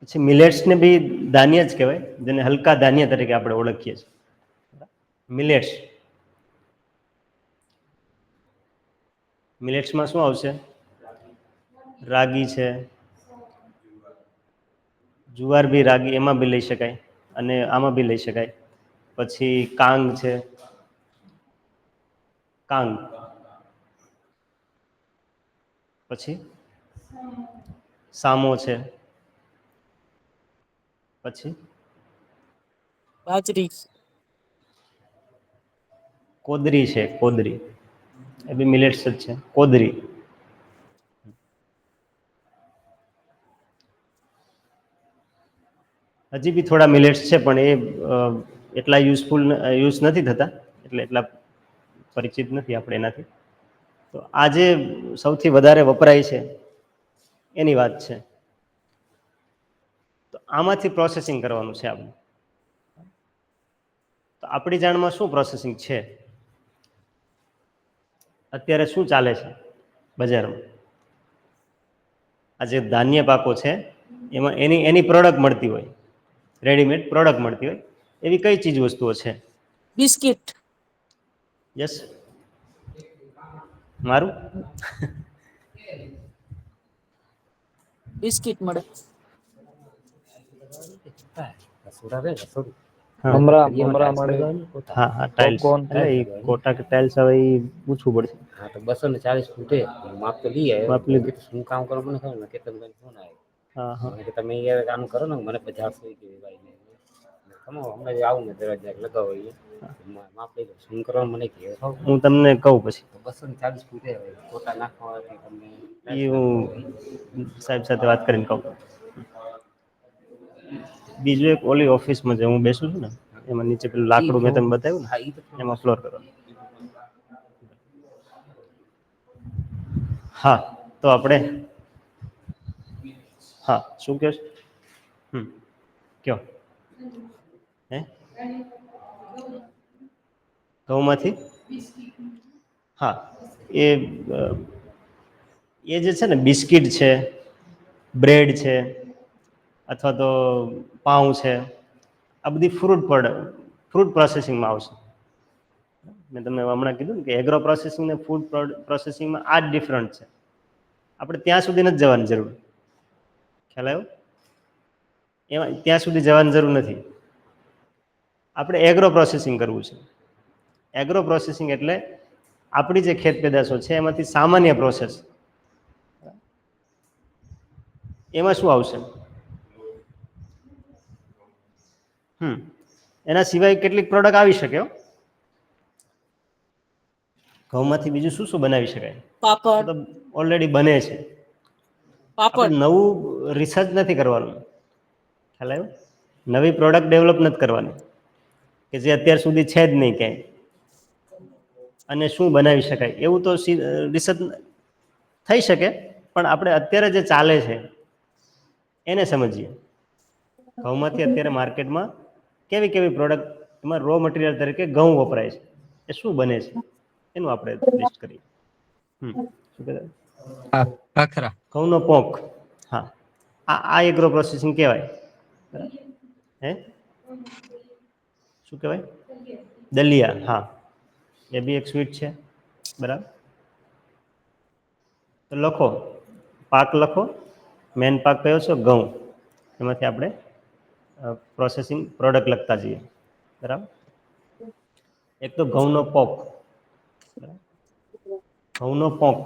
પછી મિલેટ્સને બી ધાન્ય જ કહેવાય, જેને હલકા ધાન્ય તરીકે આપણે ઓળખીએ છીએ. મિલેટ્સ, મિલેટ્સમાં શું આવશે? રાગી છે, જુવાર બી રાગી એમાં બી લઈ શકાય અને આમાં બી લઈ શકાય. પછી કાંગ છે, કાંગ, પછી સામો છે, પછી બાજરી, કોદરી છે, કોદરી એ બી મિલેટ્સ જ છે. કોદરી, હજી બી થોડા મિલેટ્સ છે પણ એ એટલા યુઝ નથી થતા, એટલે એટલા પરિચિત નથી આપણે એનાથી. તો આજે સૌથી વધારે વપરાય છે એની વાત છે. તો આમાંથી પ્રોસેસિંગ કરવાનું છે આપણે. તો આપણી જાણમાં શું પ્રોસેસિંગ છે? અત્યારે શું ચાલે છે બજારમાં? આ જે ધાન્ય પાકો છે એમાં એની પ્રોડક્ટ મળતી હોય, રેડીમેડ પ્રોડક્ટ મળતી હોય, એવી કઈ ચીજ વસ્તુઓ છે? બિસ્કિટ, યસ, મારું બિસ્કિટ મળે. મમરા મમરા મળે, હા હા, ટાઇલ્સ પોપકોર્ન, એટલે એ કોટા કે ટાઇલ્સ હવે એ પૂછવું પડશે. હા તો 240 ફૂટે માપ તો લઈ આવ્યો. માપ લીધું. શું કામ કરો મને ખબર ને, કેતન ભાઈ ફોન આવ્યો. હા હા, કે તમે યાર કામ કરો ને, મને 50 રૂપિયા ભાઈ ને હમણાં આવું ને દરવાજા લગાવો માપ લઈ લો. શું કરવા મને કહે, હું તમને કહું પછી. 240 ફૂટે કોટા નાખવા હોય તમને એ હું સાહેબ સાથે વાત કરીને કહું. બીજું એક ઓલી ઓફિસમાં જે હું બેસું છું ને, એમાં નીચે પેલું લાકડું મેં તમને બતાવ્યું ને, એમાં ફ્લોર કરવાનું. હા, તો આપણે હા શું કહે છે? કયો હે ઘઉંમાંથી? હા, એ એ જે છે ને બિસ્કિટ છે, બ્રેડ છે, અથવા તો પાઉં છે, આ બધી ફ્રૂટ પ્રોસેસિંગમાં આવશે. મેં તમને હમણાં કીધું ને કે એગ્રો પ્રોસેસિંગ ને ફૂડ પ્રોસેસિંગમાં આ જ ડિફરન્ટ છે. આપણે ત્યાં સુધી નથી જવાની જરૂર. ખ્યાલ આવ્યો? એમાં ત્યાં સુધી જવાની જરૂર નથી. આપણે એગ્રો પ્રોસેસિંગ કરવું છે. એગ્રો પ્રોસેસિંગ એટલે આપણી જે ખેત પેદાશો છે એમાંથી સામાન્ય પ્રોસેસ. એમાં શું આવશે? એના સિવાય કેટલીક પ્રોડક્ટ આવી શકે. ઘઉંમાંથી બીજું શું શું બનાવી શકાય? પાપડ, તો ઓલરેડી બને છે. પાપડ, આપણે નવું રિસર્ચ નથી કરવાનું. ખ્યાલ આવ્યો? નવી પ્રોડક્ટ ડેવલપ નથી કરવાની કે જે અત્યાર સુધી છે જ નહીં ક્યાંય. અને શું બનાવી શકાય એવું તો રિસર્ચ થઈ શકે, પણ આપણે અત્યારે જે ચાલે છે એને સમજીએ. ઘઉંમાંથી અત્યારે માર્કેટમાં કેવી કેવી પ્રોડક્ટ, એમાં રો મટીરિયલ તરીકે ઘઉં વપરાય છે, એ શું બને છે એનું આપણે લિસ્ટ કરીએ. શું કહેવાય? ખાખરા, ઘઉંનો પોંક. હા, આ એગ્રો પ્રોસેસિંગ કહેવાય. હે શું કહેવાય? દલિયા. હા, એ બી એક સ્વીટ છે. બરાબર. તો લખો, પાક લખો. મેન પાક કયો છે? ઘઉં. એમાંથી આપણે પ્રોસેસિંગ પ્રોડક્ટ લખતા જઈએ. બરાબર. એક તો ઘઉંનો પોક. ઘઉંનો પોંક.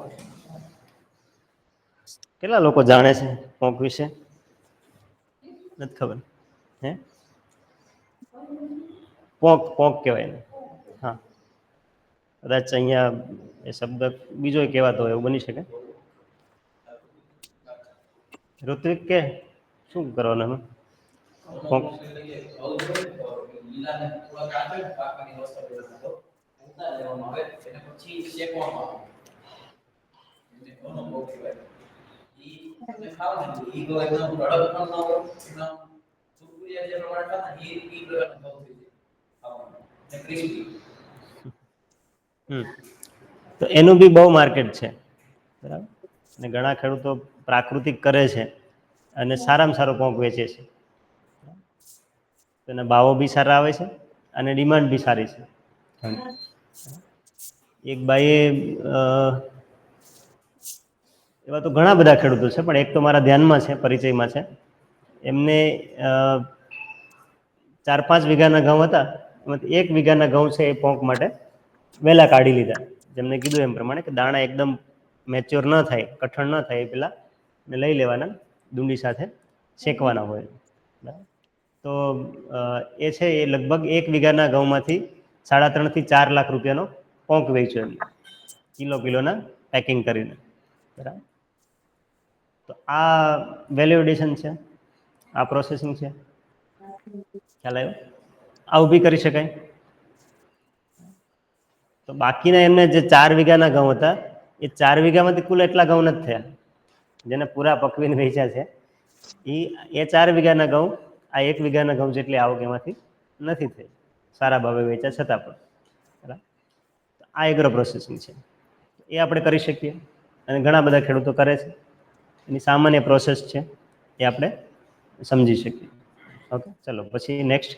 કેટલા લોકો જાણે છે પોંક વિશે? નથી ખબર. હે પોંક પોંક કહેવાય એને. હા, કદાચ અહીંયા એ શબ્દ બીજો કહેવાતો હોય એવું બની શકે. ઋત્વિક કે શું કરવાનું એમાં? પોંક તો એનું બી બહુ માર્કેટ છે. બરાબર. અને ઘણા ખેડૂતો પ્રાકૃતિક કરે છે અને સારામાં સારો પોંક વેચે છે. તો એના ભાવો બી સારા આવે છે અને ડિમાન્ડ બી સારી છે. એક બાઈએ એવા તો ઘણા બધા ખેડૂતો છે, પણ એક તો મારા ધ્યાનમાં છે, પરિચયમાં છે. એમને 4-5 વીઘાના ઘઉં હતા, એમાંથી 1 વીઘાના ઘઉં છે એ પોંક માટે વહેલા કાઢી લીધા. જેમને કીધું એમ પ્રમાણે કે દાણા એકદમ મેચ્યોર ન થાય, કઠણ ન થાય એ પેલા ને લઈ લેવાના, ડુંડી સાથે શેકવાના હોય. તો એ છે એ લગભગ 1 વીઘાના ઘઉંમાંથી 3.5 થી 4 લાખ રૂપિયાનો પોંક વેચ્યો એમને, કિલોના પેકિંગ કરીને. બરાબર. તો આ વેલ્યુ એડિશન છે, આ પ્રોસેસિંગ છે. ખ્યાલ આવ્યો? આવું બી કરી શકાય. તો બાકીના એમને જે 4 વીઘાના ઘઉં હતા, એ 4 વીઘામાંથી કુલ એટલા ઘઉં નથી થયા, જેને પૂરા પકવીને વેચ્યા છે. એ 4 વીઘાના ઘઉં આ 1 વીઘાના ઘઉં જેટલી આવક એમાંથી નથી થઈ, સારા ભાવે વેચ્યા છતાં પણ. બરાબર. આ એગ્રો પ્રોસેસિંગ છે, એ આપણે કરી શકીએ અને ઘણા બધા ખેડૂતો કરે છે. એની સામાન્ય પ્રોસેસ છે, એ આપણે સમજી શકીએ. ઓકે, ચલો પછી નેક્સ્ટ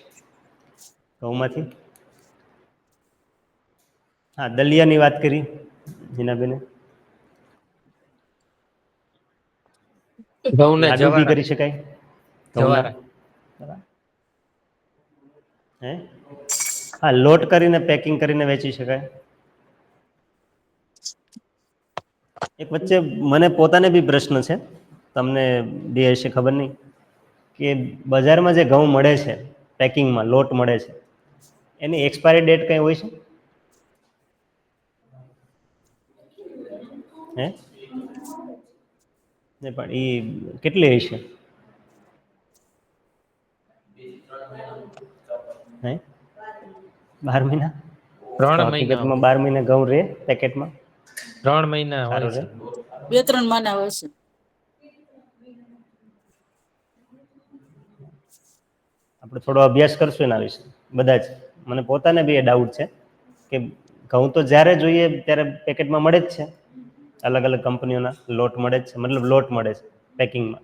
ઘઉંમાંથી. હા, દલિયાની વાત કરી જીનાબેને. ઘઉંના લાડુ બી જવારા કરી શકાય ઘઉંના. જવારા બરાબર. હે હા, લોટ કરીને પેકિંગ કરીને વેચી શકાય. એક વચ્ચે મને પોતાને બી પ્રશ્ન છે, તમને બી હશે ખબર નહીં, કે બજારમાં જે ઘઉં મળે છે પેકિંગમાં, લોટ મળે છે, એની એક્સપાયરી ડેટ કંઈ હોય છે? હે નહીં, પણ એ કેટલી હશે? હે 12 મહિના? તો 3 મહિના હકીકતમાં હોય, 12 મહિના ઘઉં રહે પેકેટમાં? 3 મહિના હોય સારું રહે. છે. 2-3 માના હોય છે. આપણે થોડો અભ્યાસ કરશું એના વિશે બધા જ. મને પોતાને બી એ ડાઉટ છે કે ઘઉં તો જ્યારે જોઈએ ત્યારે પેકેટમાં મળે જ છે, અલગ અલગ કંપનીઓના લોટ મળે જ છે, મતલબ લોટ મળે છે પેકિંગમાં.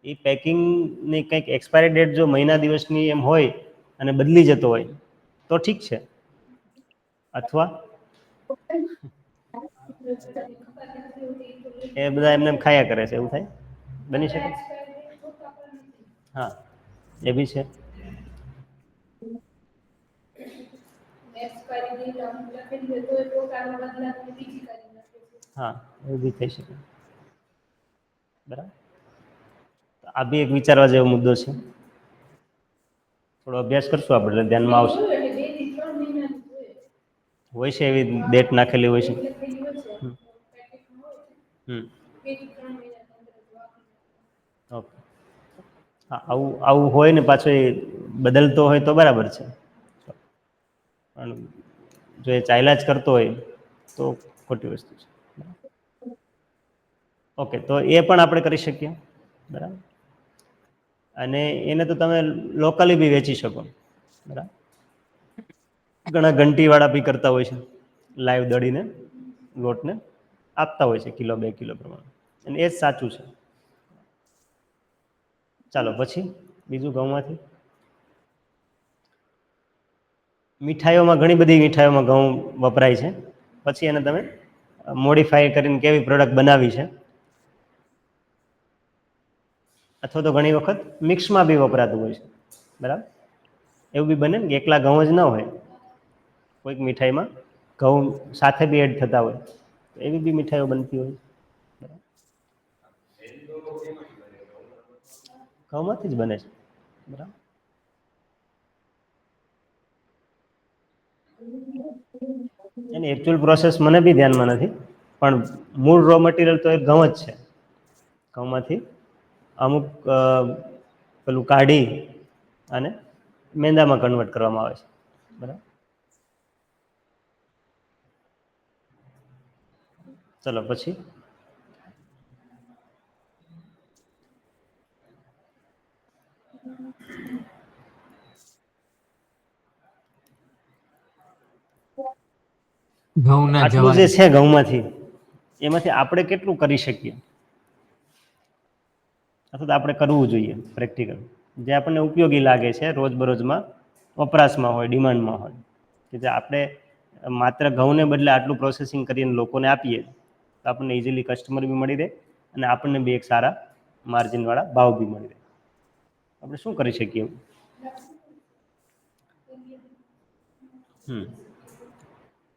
એ પેકિંગની કંઈક એક્સપાયરી ડેટ જો મહિના દિવસની એમ હોય અને બદલી જતો હોય તો ઠીક છે, અથવા એ બધા એમને એમ ખાયા કરે છે, એવું થાય, બની શકે. હા, એ બી છે. હા, એવું બી થઈ શકે. બરાબર. આ બી એક વિચારવા જેવો મુદ્દો છે. થોડો અભ્યાસ કરશું આપણે એટલે ધ્યાનમાં આવશે. હોય છે એવી ડેટ નાખેલી હોય છે. હમ. ઓકે. હા, આવું આવું હોય ને પાછો એ બદલતો હોય તો બરાબર છે, પણ જો એ ચાલ્યા જ કરતો હોય તો ખોટી વસ્તુ છે. ઓકે, તો એ પણ આપણે કરી શકીએ. બરાબર. અને એને તો તમે લોકલી બી વેચી શકો. બરાબર. ઘણા ઘંટીવાળા બી કરતા હોય છે, લાઈવ દળીને લોટને આપતા હોય છે કિલો 2 કિલો પ્રમાણે, અને એ જ સાચું છે. ચાલો પછી બીજું ઘઉંમાંથી. મીઠાઈઓમાં ઘણી બધી મીઠાઈઓમાં ઘઉં વપરાય છે. પછી એને તમે મોડિફાઈ કરીને કેવી પ્રોડક્ટ બનાવી છે, અથવા તો ઘણી વખત મિક્સમાં બી વપરાતું હોય છે. બરાબર. એવું બી બને ને કે એકલા ઘઉં જ ન હોય, કોઈક મીઠાઈમાં ઘઉં સાથે બી એડ થતા હોય, એવી બી મીઠાઈઓ બનતી હોય. ઘઉંમાંથી જ બને છે. બરાબર. એની એકચ્યુઅલ પ્રોસેસ મને બી ધ્યાનમાં નથી, પણ મૂળ રો મટીરિયલ તો એ ઘઉં જ છે. ઘઉંમાંથી અમુક પેલું કાઢી અને મેંદામાં કન્વર્ટ કરવામાં આવે છે. બરાબર. ચલો પછી. ઘઉંના આટલું જે જવારા છે ઘઉંમાંથી, એમાંથી આપણે કેટલું કરી શકીએ? અથવા તો આપણે કરવું જોઈએ પ્રેક્ટિકલ, જે આપણને ઉપયોગી લાગે છે રોજબરોજમાં વપરાશમાં હોય, ડિમાન્ડમાં હોય, કે જે આપણે માત્ર ઘઉંને બદલે આટલું પ્રોસેસિંગ કરીને લોકોને આપીએ તો આપણને ઇઝીલી કસ્ટમર બી મળી રહે અને આપણને બી એક સારા માર્જિનવાળા ભાવ બી મળી રહે. આપણે શું કરી શકીએ?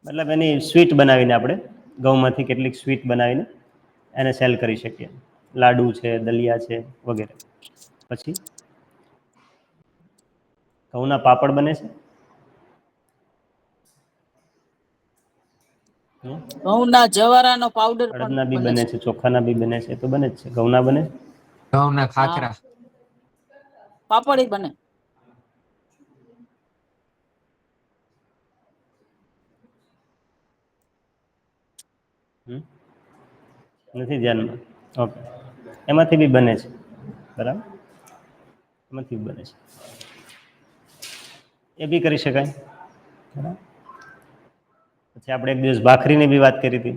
મતલબ એની સ્વીટ બનાવીને આપણે ઘઉંમાંથી કેટલીક સ્વીટ બનાવીને એને સેલ કરી શકીએ. લાડુ છે, દલિયા છે વગેરે. પછી ઘઉંના પાપડ બને છે. ઘઉંના જવારાનો પાવડર પણ અડદના બી બને છે, ચોખાના બી બને છે, તો બને જ છે. ઘઉંના બને? ઘઉંના હા, ખાખરા. પાપડ બને. નથી ધ્યાનમાં? ઓકે, એમાંથી બી બને છે. બરાબર, એમાંથી બને છે, એ બી કરી શકાય. બરાબર. પછી આપણે એક દિવસ ભાખરીની બી વાત કરી હતી.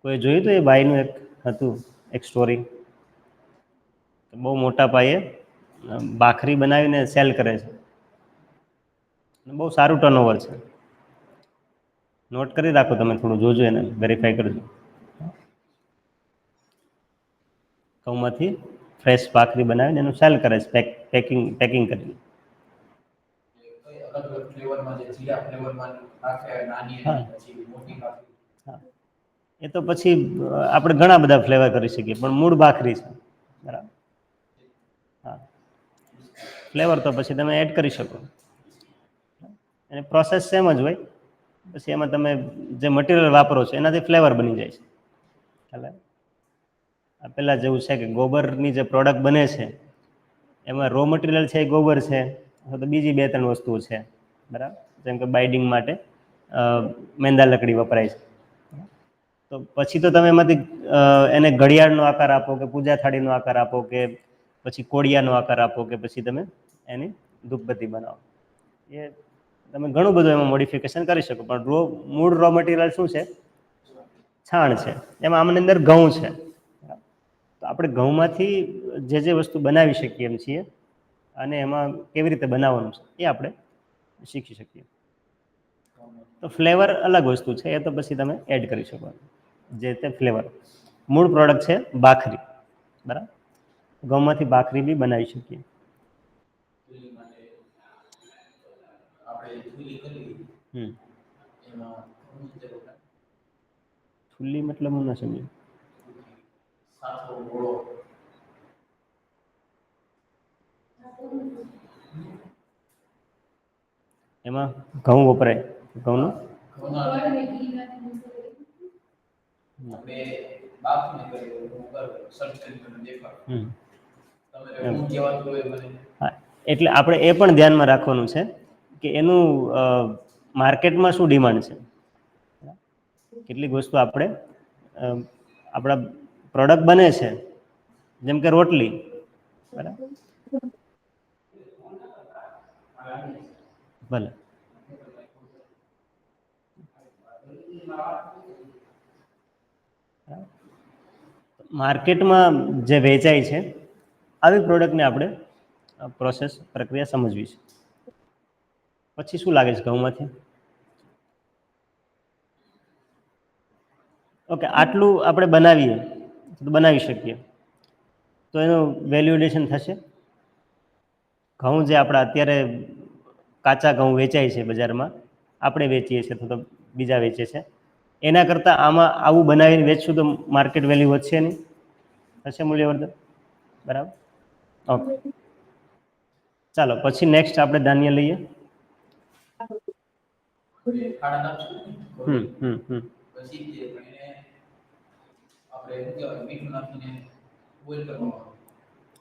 કોઈ જોયું હતું? એ ભાઈનું એક હતું, એક સ્ટોરી. બહુ મોટા પાયે ભાખરી બનાવીને સેલ કરે છે. બહુ સારું ટર્નઓવર છે. નોટ કરી રાખો, તમે થોડું જોજો, એને વેરીફાઈ કરજો. ઘઉંમાંથી ફ્રેશ ભાખરી બનાવીને એનું સેલ કરે છે, પેકિંગ કરીને. હા, એ તો પછી આપણે ઘણા બધા ફ્લેવર કરી શકીએ, પણ મૂળ ભાખરી છે. બરાબર. હા, ફ્લેવર તો પછી તમે એડ કરી શકો. એની પ્રોસેસ સેમ જ હોય. પછી એમાં તમે જે મટીરિયલ વાપરો છો એનાથી ફ્લેવર બની જાય છે. ખ્યાલ આવે? આ પેલા જેવું છે કે ગોબરની જે પ્રોડક્ટ બને છે એમાં રો મટીરિયલ છે એ ગોબર છે, અથવા તો બીજી 2-3 વસ્તુઓ છે. બરાબર. જેમ કે બાઇડિંગ માટે મેંદા લકડી વપરાય છે. તો પછી તો તમે એમાંથી એને ઘડિયાળનો આકાર આપો, કે પૂજા થાળીનો આકાર આપો, કે પછી કોળિયાનો આકાર આપો, કે પછી તમે એની ધૂપબત્તી બનાવો. એ તમે ઘણું બધું એમાં મોડિફિકેશન કરી શકો. પણ મૂળ રો મટીરિયલ શું છે? છાણ છે. એમાં આમની અંદર ઘઉં છે. તો આપણે ઘઉંમાંથી જે જે વસ્તુ બનાવી શકીએ એમ છીએ, અને એમાં કેવી રીતે બનાવવાનું છે એ આપણે શીખી શકીએ. તો ફ્લેવર અલગ વસ્તુ છે, એ તો પછી તમે એડ કરી શકો. જે તે ફ્લેવર, મૂળ પ્રોડક્ટ છે ભાખરી. બરાબર. ઘઉંમાંથી ભાખરી બી બનાવી શકીએ. ફુલ્લી મતલબ હું ના સમજ્યો. એમાં ઘઉં વપરાય. ઘઉંનું હા, એટલે આપણે એ પણ ધ્યાનમાં રાખવાનું છે કે એનું માર્કેટમાં શું ડિમાન્ડ છે. કેટલીક વસ્તુ આપણે આપણા પ્રોડક્ટ બને છે, જેમ કે રોટલી. બરાબર. ભલે. માર્કેટમાં જે વેચાય છે આવી પ્રોડક્ટને આપણે પ્રોસેસ પ્રક્રિયા સમજવી છે. પછી શું લાગે છે ઘઉંમાંથી? ઓકે, આટલું આપણે બનાવી શકીએ તો એનું વેલ્યુએશન થશે. ઘઉં જે આપણા અત્યારે કાચા ઘઉં વેચાય છે બજારમાં, આપણે વેચીએ છીએ, અથવા તો બીજા વેચે છે, એના કરતાં આમાં આવું બનાવીને વેચશું તો માર્કેટ વેલ્યુ વધશે નહીં? થશે મૂલ્યવર્ધન? બરાબર. ઓકે, ચાલો પછી નેક્સ્ટ આપણે ધાન્ય લઈએ.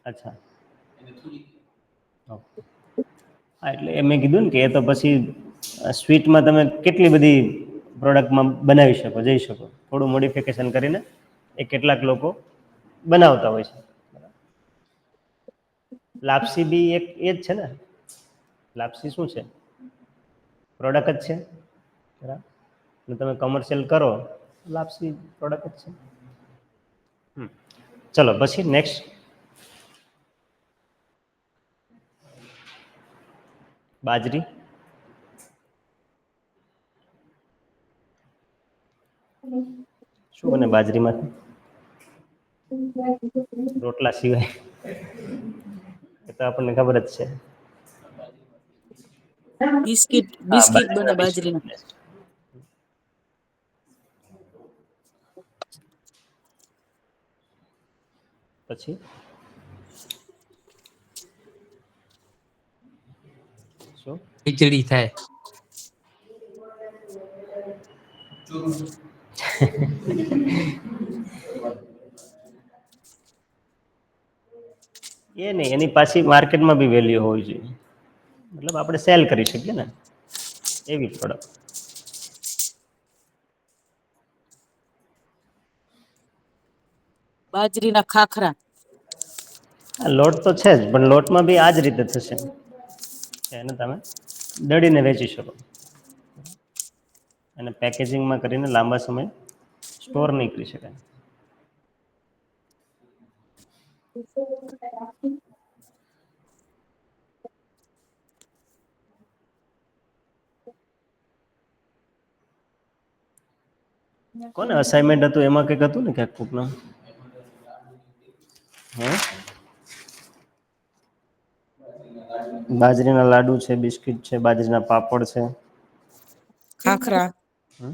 અચ્છા. ઓકે. હા, એટલે એ મેં કીધું ને કે એ તો પછી સ્વીટમાં તમે કેટલી બધી પ્રોડક્ટમાં બનાવી શકો, જઈ શકો. થોડું મોડિફિકેશન કરીને એ કેટલાક લોકો બનાવતા હોય છે. લાપસી બી એક એ જ છે ને. લાપસી શું છે? પ્રોડક્ટ જ છે. બરાબર. તમે કોમર્શિયલ કરો, લાપસી પ્રોડક્ટ જ છે. ચલો પછી નેક્સ્ટ બાજરી, શું બને બાજરીમાંથી? રોટલા સિવાય એ તો આપણને ખબર જ છે. બિસ્કિટ હા, બિસ્કિટ બને બાજરીના બિસ્કિટ બાજરીના. બને છે. પછી શું? ખીચડી થાય. એ નહી, એની પાછી માર્કેટમાં બી વેલ્યુ હોવી જોઈએ, મતલબ આપણે સેલ કરી શકીએ ને એવી પ્રોડક્ટ. બાજરીના ખાખરા. હા, લોટ તો છે જ, પણ લોટમાં બી આજ રીતે થશે. એને તમે દળીને વેચી શકો અને પેકેજિંગમાં કરીને લાંબા સમય સ્ટોર નહીં કરી શકાય. કોને અસાઇનમેન્ટ હતું એમાં કંઈક હતું ને ક્યાંક કોકનું? હે? બાજરીના લાડુ છે, બિસ્કિટ છે, બાજરીના પાપડ છે. ખાખરા. હમ?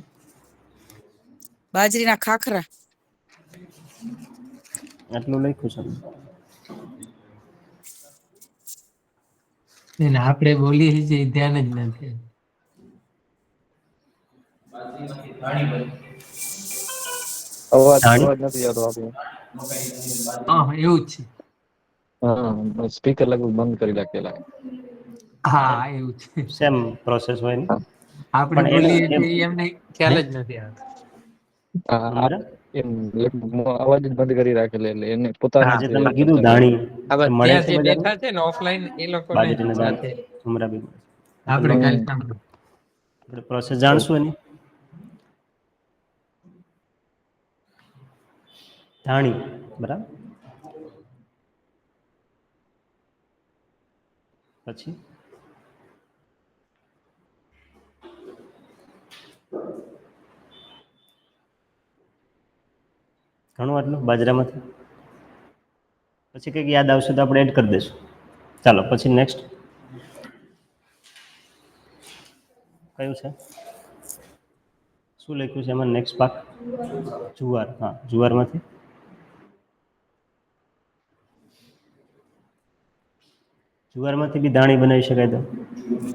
બાજરીના ખાખરા. આટલું લખ્યું છે. એને આપણે બોલીએ છીએ એ ધ્યાન જ નથી. અવાજ ધાણી અવાજ નથી આવતો આપણો. હા, એવું જ છે. હા, સ્પીકર લગભગ બંધ કરી રાખેલા. હા, એવું છે. સેમ પ્રોસેસ હોય ને, આપણે પણ એનું બોલીએ એમ. છીએ એમને હે? ખ્યાલ જ નથી આવતો. હા, સમરા એમ લગભગ અવાજ જ બંધ કરી રાખેલો એટલે એને પોતાને આજે જ તમે કીધું કરતા ધાણી હવે એ મળે ત્યાં છે જે બજારમાં, બેઠા છે ને ઓફલાઈન એ લોકોને બાજરીના દાણા સાથે સમરા બી મળે છે. તો આપણે તમે કાલે સાંભળો. આપણે પ્રોસેસ જાણશું એની. ધાણી બરાબર, પછી ઘણું આટલું બાજરામાંથી. પછી કંઈક યાદ આવશે તો આપણે એડ કરી દઈશું. ચાલો પછી નેક્સ્ટ કયું છે? શું લખ્યું છે એમાં નેક્સ્ટ પાક? જુવાર. હા, જુવારમાંથી જુવારમાંથી બી દાણી બનાવી શકાય, તો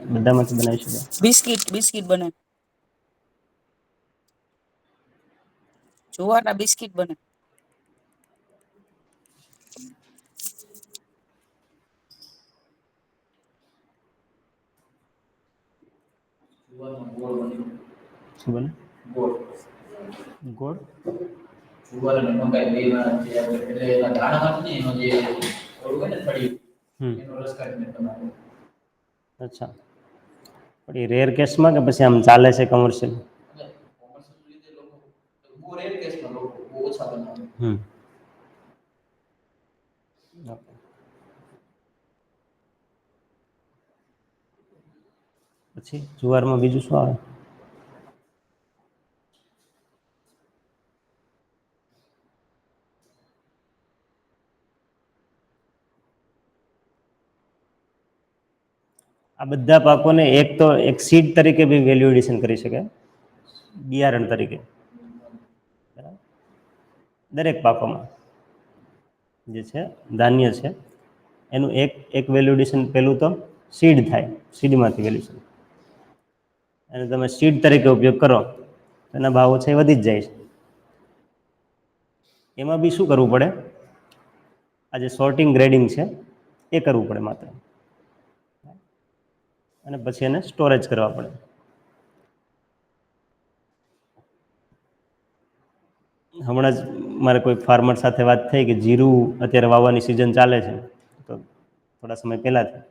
બધામાંથી બનાવી શકાય. બિસ્કિટ બિસ્કિટ બને. જુવારના બિસ્કિટ બને. શું બને? ગોળ. જુવાર અને મકાઈ બેયમાં જે આપણે એટલે એના દાણામાં છે ને એનો જે ઓલું હોય ને થળિયું, એનો રસ કાઢીને બનાવે. અચ્છા, પણ એ રેર કેસમાં કે પછી આમ ચાલે છે કમર્શિયલ? અને કોમર્શિયલ રીતે લોકો બહુ રેર કેસમાં લોકો બહુ ઓછા બનાવે. હમ. પછી જુવારમાં બીજું શું આવે? આ બધા પાકોને એક તો એક સીડ તરીકે બી વેલ્યુએડિશન કરી શકાય, બિયારણ તરીકે. બરાબર, દરેક પાકોમાં જે છે ધાન્ય છે એનું એક એક વેલ્યુએડિશન પેલું તો સીડ થાય, સીડમાંથી વેલ્યુશન, અને તમે સીડ તરીકે ઉપયોગ કરો તો એના ભાવો છે એ વધી જ જાય છે. એમાં બી શું કરવું પડે? આ જે સોર્ટિંગ ગ્રેડિંગ છે એ કરવું પડે માત્ર, અને પછી એને સ્ટોરેજ કરવા પડે. હમણાં જ મારે કોઈ ફાર્મર સાથે વાત થઈ કે જીરું અત્યારે વાવવાની સિઝન ચાલે છે, તો થોડા સમય પહેલાંથી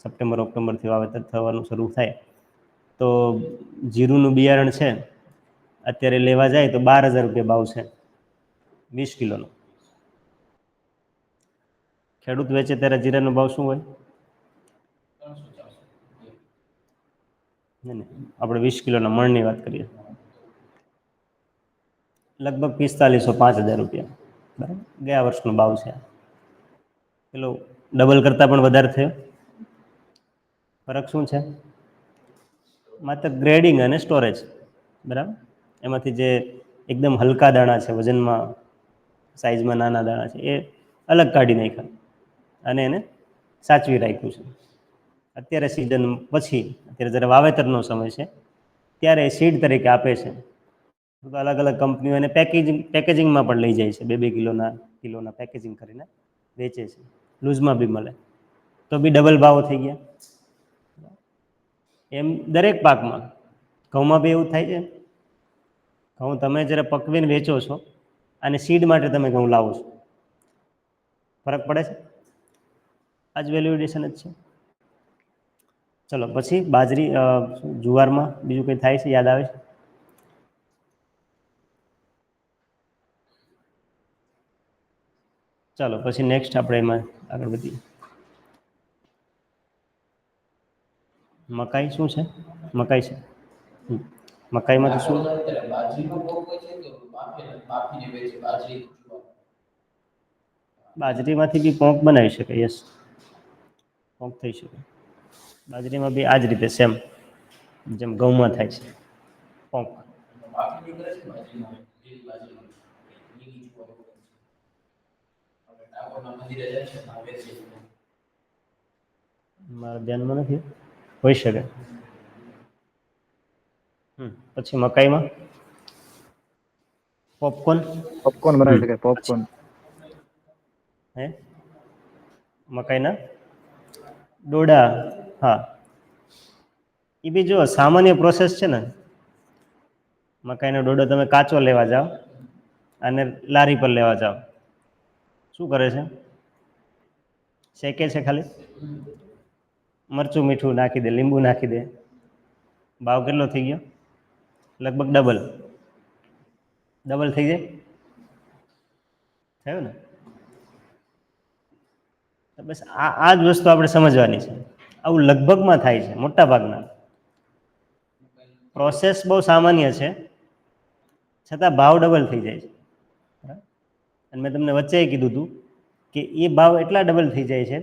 સપ્ટેમ્બર ઓક્ટોબરથી વાવેતર થવાનું શરૂ થાય, તો જીરુંનું બિયારણ છે અત્યારે લેવા જાય તો 12,000 રૂપિયા ભાવ છે 20 કિલોનો. ખેડૂત વેચે ત્યારે જીરાનો ભાવ શું હોય? 300-400. નહીં આપણે 20 કિલોના મણની વાત કરીએ, લગભગ 4505 રૂપિયા, બરાબર, ગયા વર્ષનો ભાવ છે. પેલો ડબલ કરતાં પણ વધારે થયો. ફરક શું છે? માત્ર ગ્રેડિંગ અને સ્ટોરેજ, બરાબર. એમાંથી જે એકદમ હલકા દાણા છે, વજનમાં સાઇઝમાં નાના દાણા છે, એ અલગ કાઢી નાખ્યા અને એને સાચવી રાખ્યું છે. અત્યારે સિઝન પછી, અત્યારે જ્યારે વાવેતરનો સમય છે, ત્યારે સીડ તરીકે આપે છે. અલગ અલગ કંપનીઓ એને પેકેજિંગમાં પણ લઈ જાય છે, 2-2 કિલોના પેકેજિંગ કરીને વેચે છે. લૂઝમાં બી મળે, તો બી ડબલ ભાવ થઈ ગયા. એમ દરેક પાકમાં, ઘઉંમાં બી એવું થાય છે. ઘઉં તમે જ્યારે પકવીને વેચો છો અને સીડ માટે તમે ઘઉં લાવો છો, ફરક પડે છે. આ જ વેલ્યુએશન જ છે. ચલો પછી બાજરી, જુવારમાં બીજું કંઈ થાય છે, યાદ આવે છે? ચાલો પછી નેક્સ્ટ આપણે એમાં આગળ વધીએ. મકાઈ શું છે? મકાઈ છે. મકાઈમાં તો શું? અત્યારે બાજરીનો પોક હોય છે તો બાફીને વેચે બાજરી જુવાર. બાજરીમાંથી બી પોંક બનાવી શકાય. યસ, પોંક થઈ શકે. બાજરીમાં બી આ જ રીતે સેમ જેમ ઘઉંમાં થાય છે પોંક. બાફી નીકળે છે બાજરીનો, લીલી બાજરીનો, લીલી જુવાર હોય છે. આપણે ડાકોરના મંદિરે જાય છે ત્યાં વેચે છે. મારા ધ્યાનમાં નથી, હોઈ શકે. પછી મકાઈમાં પોપકોર્ન. પોપકોર્ન બનાવી શકાય, પોપકોર્ન. હે મકાઈના ડોડા, હા, એ બી જો સામાન્ય પ્રોસેસ છે ને. મકાઈનો ડોડો તમે કાચો લેવા જાઓ અને લારી પર લેવા જાઓ, શું કરે છે? શેકે છે ખાલી, મરચું મીઠું નાખી દે, લીંબુ નાખી દે. ભાવ કેટલો થઈ ગયો? લગભગ ડબલ થઈ જાય, થયું ને? તો બસ આ જ વસ્તુ આપણે સમજવાની છે. આવું લગભગમાં થાય છે મોટા ભાગના. પ્રોસેસ બહુ સામાન્ય છે, છતાં ભાવ ડબલ થઈ જાય છે. અને મેં તમને વચ્ચે કીધું હતું કે એ ભાવ એટલા ડબલ થઈ જાય છે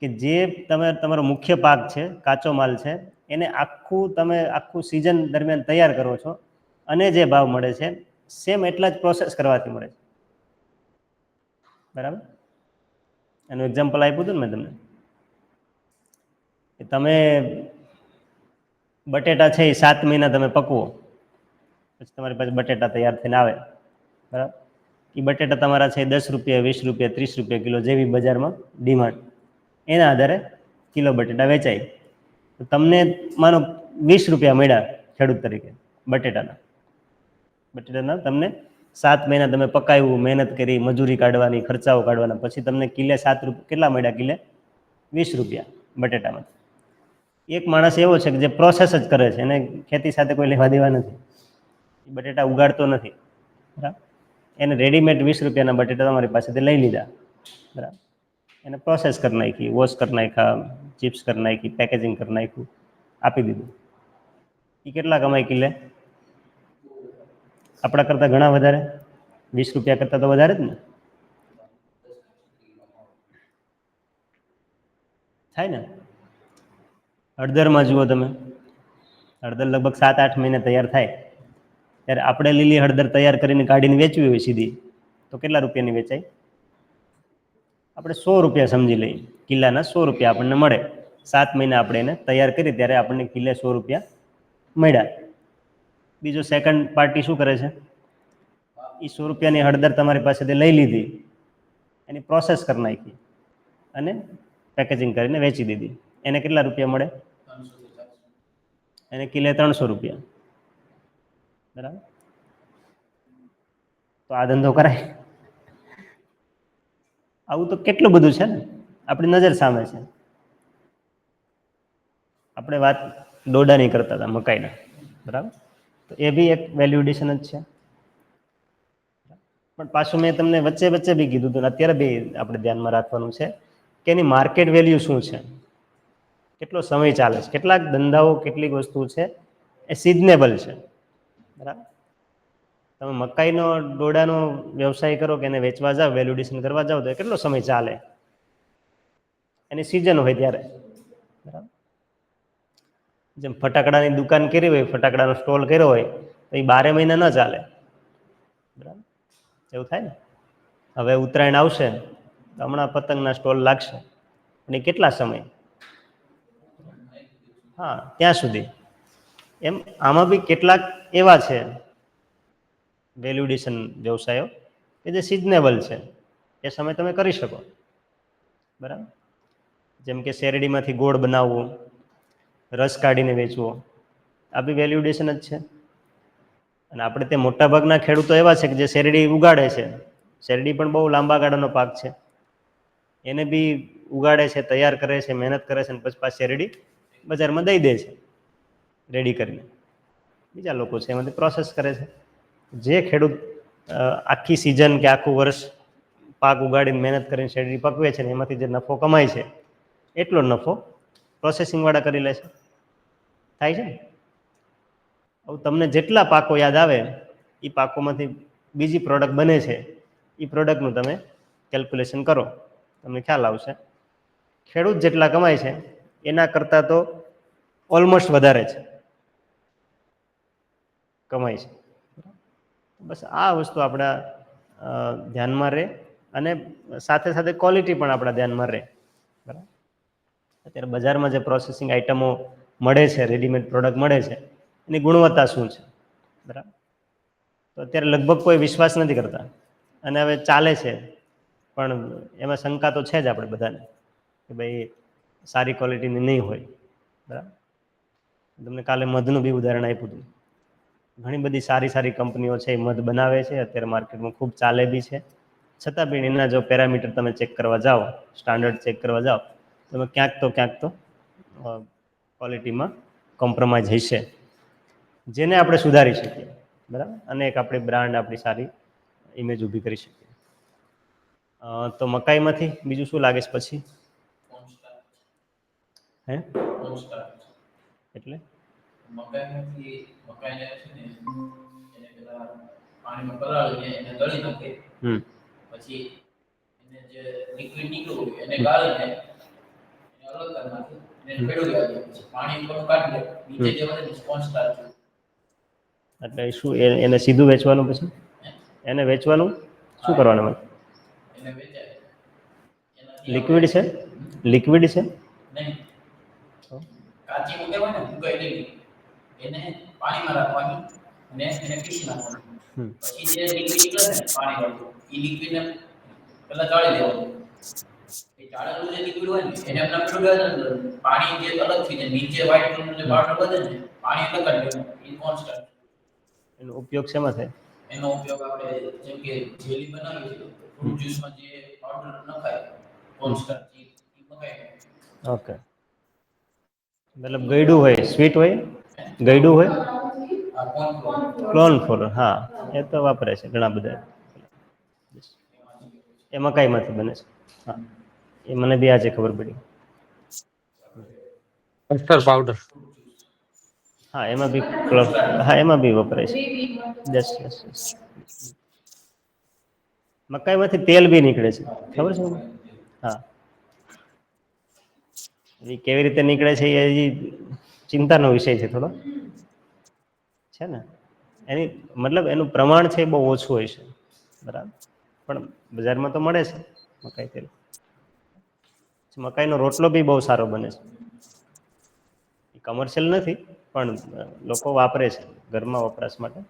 કે જે તમે તમારો મુખ્ય પાક છે, કાચો માલ છે, એને આખું સિઝન દરમિયાન તૈયાર કરો છો અને જે ભાવ મળે છે સેમ એટલા જ પ્રોસેસ કરવાથી મળે છે, બરાબર. એનું એક્ઝામ્પલ આપ્યું હતું ને મેં તમને, કે તમે બટેટા છે એ 7 મહિના તમે પકવો, પછી તમારી પાસે બટેટા તૈયાર થઈને આવે, બરાબર. એ બટેટા તમારા છે 10 રૂપિયા, 20 રૂપિયા, 30 રૂપિયા કિલો, જેવી બજારમાં ડિમાન્ડ, એના આધારે કિલો બટેટા વેચાય. તો તમને માનો 20 રૂપિયા મળ્યા ખેડૂત તરીકે બટેટાના તમને 7 મહિના તમે પકાવ્યું, મહેનત કરી, મજૂરી કાઢવાની, ખર્ચાઓ કાઢવાના, પછી તમને કિલે 7 રૂપિયા કેટલા મળ્યા? કિલે 20 રૂપિયા બટેટામાં. એક માણસ એવો છે કે જે પ્રોસેસ જ કરે છે, એને ખેતી સાથે કોઈ લેવા દેવા નથી, બટેટા ઉગાડતો નથી, બરાબર. એને રેડીમેડ 20 રૂપિયાના બટેટા તમારી પાસેથી લઈ લીધા, બરાબર. એને પ્રોસેસ કરી નાખી, વોશ કરી નાખ્યા, ચિપ્સ કરી નાખી, પેકેજિંગ કરી નાખ્યું, આપી દીધું. એ કેટલા કમાય કિલે? આપણા કરતાં ઘણા વધારે, 20 રૂપિયા કરતાં તો વધારે જ ને થાય ને. હળદરમાં જુઓ તમે, હળદર લગભગ 7-8 મહિને તૈયાર થાય, ત્યારે આપણે લીલી હળદર તૈયાર કરીને કાઢીને વેચવી હોય સીધી, તો કેટલા રૂપિયાની વેચાય? આપણે 100 રૂપિયા સમજી લઈએ, કિલ્લાના 100 રૂપિયા આપણને મળે. 7 મહિના આપણે એને તૈયાર કરી ત્યારે આપણને કિલ્લે 100 રૂપિયા મળ્યા. બીજો સેકન્ડ પાર્ટી શું કરે છે? એ 100 રૂપિયાની હળદર તમારી પાસેથી લઈ લીધી, એની પ્રોસેસ કરી નાખી અને પેકેજિંગ કરીને વેચી દીધી. એને કેટલા રૂપિયા મળે? એને કિલે 300 રૂપિયા, બરાબર. તો આ ધંધો કરાય? આવું તો કેટલું બધું છે ને, આપણી નજર સામે છે. આપણે વાત ડોડાની કરતા હતા, મકાઈના, બરાબર. તો એ બી એક વેલ્યુએશન જ છે. પણ પાછું મેં તમને વચ્ચે બી કીધું હતું, અત્યારે બી આપણે ધ્યાનમાં રાખવાનું છે કે એની માર્કેટ વેલ્યુ શું છે, કેટલો સમય ચાલે છે, કેટલાક ધંધાઓ કેટલીક વસ્તુ છે એ સિઝનેબલ છે, બરાબર. તમે મકાઈનો ડોડાનો વ્યવસાય કરો કે એને વેચવા જાઓ, વેલ્યુડેશન કરવા જાઓ તો એ કેટલો સમય ચાલે, એની સિઝન હોય ત્યારે, બરાબર. જેમ ફટાકડાની દુકાન કરી હોય, ફટાકડાનો સ્ટોલ કર્યો હોય તો એ 12 મહિના ન ચાલે, બરાબર. એવું થાય ને. હવે ઉત્તરાયણ આવશે તો હમણાં પતંગના સ્ટોલ લાગશે, અને કેટલા સમય, હા ત્યાં સુધી. એમ આમાં બી કેટલાક એવા છે વેલ્યુડેશન વ્યવસાયો કે જે સિઝનેબલ છે, એ સમય તમે કરી શકો, બરાબર. જેમ કે શેરડીમાંથી ગોળ બનાવવું, રસ કાઢીને વેચવો, આ બી વેલ્યુડેશન જ છે. અને આપણે તે મોટાભાગના ખેડૂતો એવા છે કે જે શેરડી ઉગાડે છે, શેરડી પણ બહુ લાંબા ગાળાનો પાક છે, એને બી ઉગાડે છે, તૈયાર કરે છે, મહેનત કરે છે, અને પછી પાછી શેરડી બજારમાં દઈ દે છે રેડી કરીને. બીજા લોકો છે એમાંથી પ્રોસેસ કરે છે. જે ખેડૂત આખી સિઝન કે આખું વર્ષ પાક ઉગાડીને મહેનત કરીને શેરડી પકવે છે ને એમાંથી જે નફો કમાય છે એટલો નફો પ્રોસેસિંગવાળા કરી લે છે. થાય છે ને. હવે તમને જેટલા પાકો યાદ આવે એ પાકોમાંથી બીજી પ્રોડક્ટ બને છે, એ પ્રોડક્ટનું તમે કેલ્ક્યુલેશન કરો, તમને ખ્યાલ આવશે. ખેડૂત જેટલા કમાય છે એના કરતાં તો ઓલમોસ્ટ વધારે છે કમાય છે. બસ આ વસ્તુ આપણા ધ્યાનમાં રહે, અને સાથે સાથે ક્વોલિટી પણ આપણા ધ્યાનમાં રહે, બરાબર. અત્યારે બજારમાં જે પ્રોસેસિંગ આઇટમો મળે છે, રેડીમેડ પ્રોડક્ટ મળે છે, એની ગુણવત્તા શું છે, બરાબર. તો અત્યારે લગભગ કોઈ વિશ્વાસ નથી કરતા, અને હવે ચાલે છે પણ એમાં શંકા તો છે જ આપણે બધાને કે ભાઈ સારી ક્વોલિટીની નહીં હોય, બરાબર. તમને કાલે મધનું બી ઉદાહરણ આપ્યું હતું. ઘણી બધી સારી સારી કંપનીઓ છે એ મધ બનાવે છે, અત્યારે માર્કેટમાં ખૂબ ચાલે બી છે, છતાં બી એના જો પેરામીટર તમે ચેક કરવા જાઓ, સ્ટાન્ડર્ડ ચેક કરવા જાઓ, તમે ક્યાંક તો ક્વોલિટીમાં કોમ્પ્રોમાઇઝ હશે, જેને આપણે સુધારી શકીએ, બરાબર. અને એક આપણી બ્રાન્ડ, આપણી સારી ઇમેજ ઊભી કરી શકીએ. તો મકાઈમાંથી બીજું શું લાગે છે પછી? હે એટલે મકાઈને છે ને એને પેલા પાણીમાં પલાળીને એને દળી નાખે, પછી એને જે લિક્વિડ નીકળ્યું હોય એને ગાળીને એને અલગ કરી નાખે, એને ભેળવી નાખે, પછી પાણી થોડું કાઢી લે, નીચે જે વધે ને સ્પોન્જ સ્ટાર્ચ. એટલે શું એને સીધું વેચવાનું? પછી એને વેચવાનું શું કરવાનું? એને વેચાય. લિક્વિડ છે, લિક્વિડ છે નહીં, કાચી મૂકે હોય ને ઉકાળેલી એને પાણીમાં રાખવાની અને એને પીસી નાખવાની. પછી જે લિક્વિડ નીકળે છે ને પાણી વાળું, એ લિક્વિડને પેલા ચાળી લેવાનું. એ ચાળેલું જે લિક્વિડ હોય ને એને આપણે પેલું પાણી જે અલગ થઈ જાય, નીચે વ્હાઈટ કલરનું જે પાવડર વધે ને પાણી અલગ કાઢી લેવાનું. એ કોન્સ્ટન્ટ. એનો ઉપયોગ શેમાં થાય? એનો ઉપયોગ આપણે જેમ કે જેલી બનાવીએ છીએ, ફ્રૂટ જ્યુસમાં જે પાવડર નખાય કોન્સ્ટન્ટ એ મકાઈ. ઓકે, મતલબ ગયડું હોય, સ્વીટ હોય, ગયડું હોય, કોર્નફ્લોર. હા, એ તો વાપરે છે ઘણા બધા. એ મકાઈમાંથી બને છે. હા, એ મને બી આજે ખબર પડી. Custard powder. હા, એમાં બી હા, એમાં બી વપરાય છે. Yes yes yes. મકાઈમાંથી તેલ બી નીકળે છે, ખબર છે? હા, એ કેવી રીતે નીકળે છે એ ચિંતાનો વિષય છે થોડો, છે ને. એની મતલબ એનું પ્રમાણ છે એ બહુ ઓછું હોય છે, બરાબર. પણ બજારમાં તો મળે છે મકાઈ તેલ. મકાઈનો રોટલો બી બહુ સારો બને છે. કમર્શિયલ નથી પણ લોકો વાપરે છે, ઘરમાં વપરાશ માટે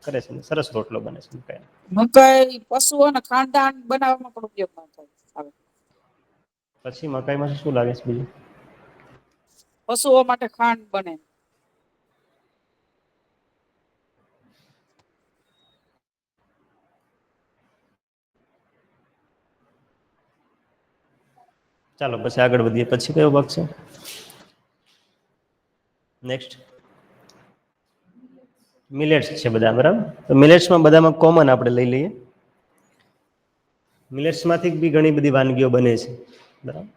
કરે છે, સરસ રોટલો બને છે મકાઈનો. મકાઈ પશુઓને ખાંડદાન બનાવવામાં પણ ઉપયોગમાં આવે. પછી મકાઈમાં શું લાગે છે બીજું? પશુઓ માટે ખાંડ બને. ચાલો પછી આગળ વધીએ. પછી કયો ભાગ છે નેક્સ્ટ? મિલેટ્સ છે બધા, બરાબર. તો મિલેટ્સમાં બધામાં કોમન આપણે લઈ લઈએ. મિલેટ્સમાંથી બી ઘણી બધી વાનગીઓ બને છે, બરાબર.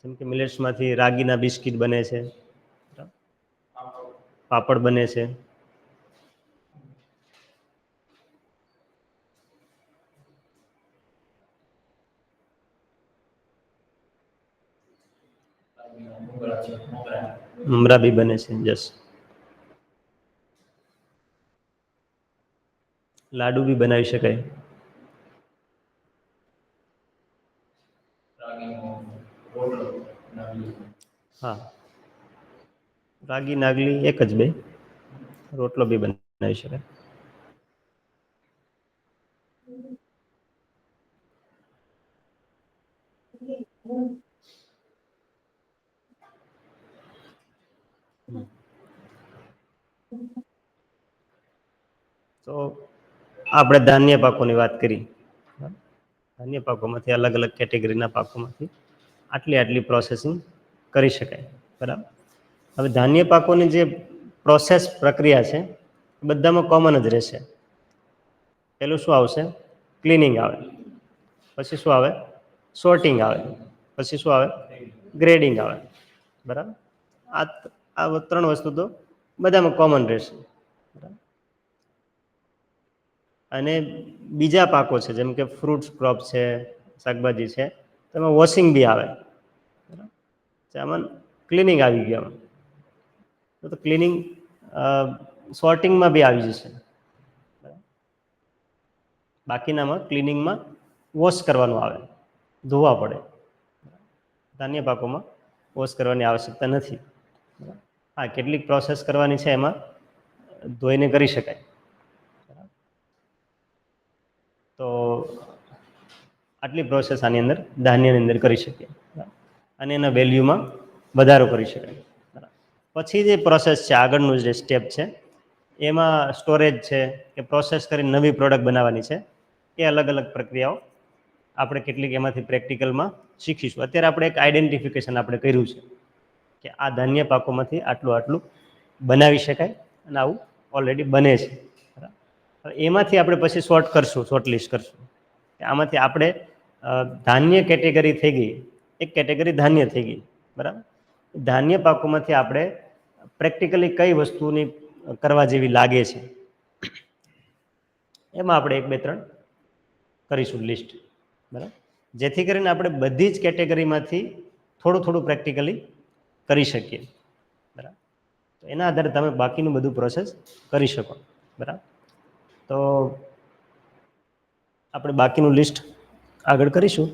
જેમ કે મિલેટ્સમાંથી રાગીના બિસ્કિટ બને છે, પાપડ બને છે. મોગરા છે, મોગરા. મમરા બી બને છે. યસ. લાડુ બી બનાવી શકાય. રાગીનો રોટલો નાગલી. હા, રાગી નાગલી એક જ બે. રોટલો બી બનાવી શકાય. તો આપણે ધાન્ય પાકોની વાત કરી. ધાન્ય પાકોમાંથી અલગ અલગ કેટેગરીના પાકોમાંથી આટલી પ્રોસેસિંગ કરી શકાય. બરાબર. હવે ધાન્ય પાકોની જે પ્રોસેસ પ્રક્રિયા છે બધામાં કોમન જ રહેશે. પહેલું શું આવશે? ક્લિનિંગ આવે. પછી શું આવે? સોર્ટિંગ આવે. પછી શું આવે? ગ્રેડિંગ આવે. બરાબર. આ ત્રણ વસ્તુ તો બધામાં કોમન રહેશે. બરાબર. અને બીજા પાકો છે જેમ કે ફ્રૂટ્સ ક્રોપ છે, શાકભાજી છે, તેમાં વોશિંગ બી આવે. બરાબર. આમાં ક્લિનિંગ આવી ગયું. તો ક્લિનિંગ સોર્ટિંગમાં બી આવી જશે. બાકીનામાં ક્લિનિંગમાં વોશ કરવાનું આવે, ધોવા પડે. ધાન્ય પાકોમાં વોશ કરવાની આવશ્યકતા નથી. હા, કેટલીક પ્રોસેસ કરવાની છે એમાં ધોઈને કરી શકાય. તો આટલી પ્રોસેસ આની અંદર ધાન્યની અંદર કરી શકીએ અને એના વેલ્યુમાં વધારો કરી શકાય. પછી જે પ્રોસેસ છે, આગળનું જે સ્ટેપ છે એમાં સ્ટોરેજ છે કે પ્રોસેસ કરી નવી પ્રોડક્ટ બનાવવાની છે. એ અલગ અલગ પ્રક્રિયાઓ આપણે કેટલીક એમાંથી પ્રેક્ટિકલમાં શીખીશું. અત્યારે આપણે એક આઈડેન્ટિફિકેશન આપણે કર્યું છે કે આ ધાન્ય પાકોમાંથી આટલું બનાવી શકાય અને આવું ઓલરેડી બને છે. એમાંથી આપણે પછી શોર્ટ લિસ્ટ કરશું. આમાંથી આપણે ધાન્ય કેટેગરી થઈ ગઈ, એક કેટેગરી ધાન્ય થઈ ગઈ. બરાબર. ધાન્ય પાકોમાંથી આપણે પ્રેક્ટિકલી કઈ વસ્તુની કરવા જેવી લાગે છે એમાં આપણે 1, 2, 3 કરીશું લિસ્ટ. બરાબર. જેથી કરીને આપણે બધી જ કેટેગરીમાંથી થોડું પ્રેક્ટિકલી કરી શકીએ. બરાબર. તો એના આધારે તમે બાકીનું બધું પ્રોસેસ કરી શકો. બરાબર. તો આપણે બાકીનું લિસ્ટ આગળ કરીશું.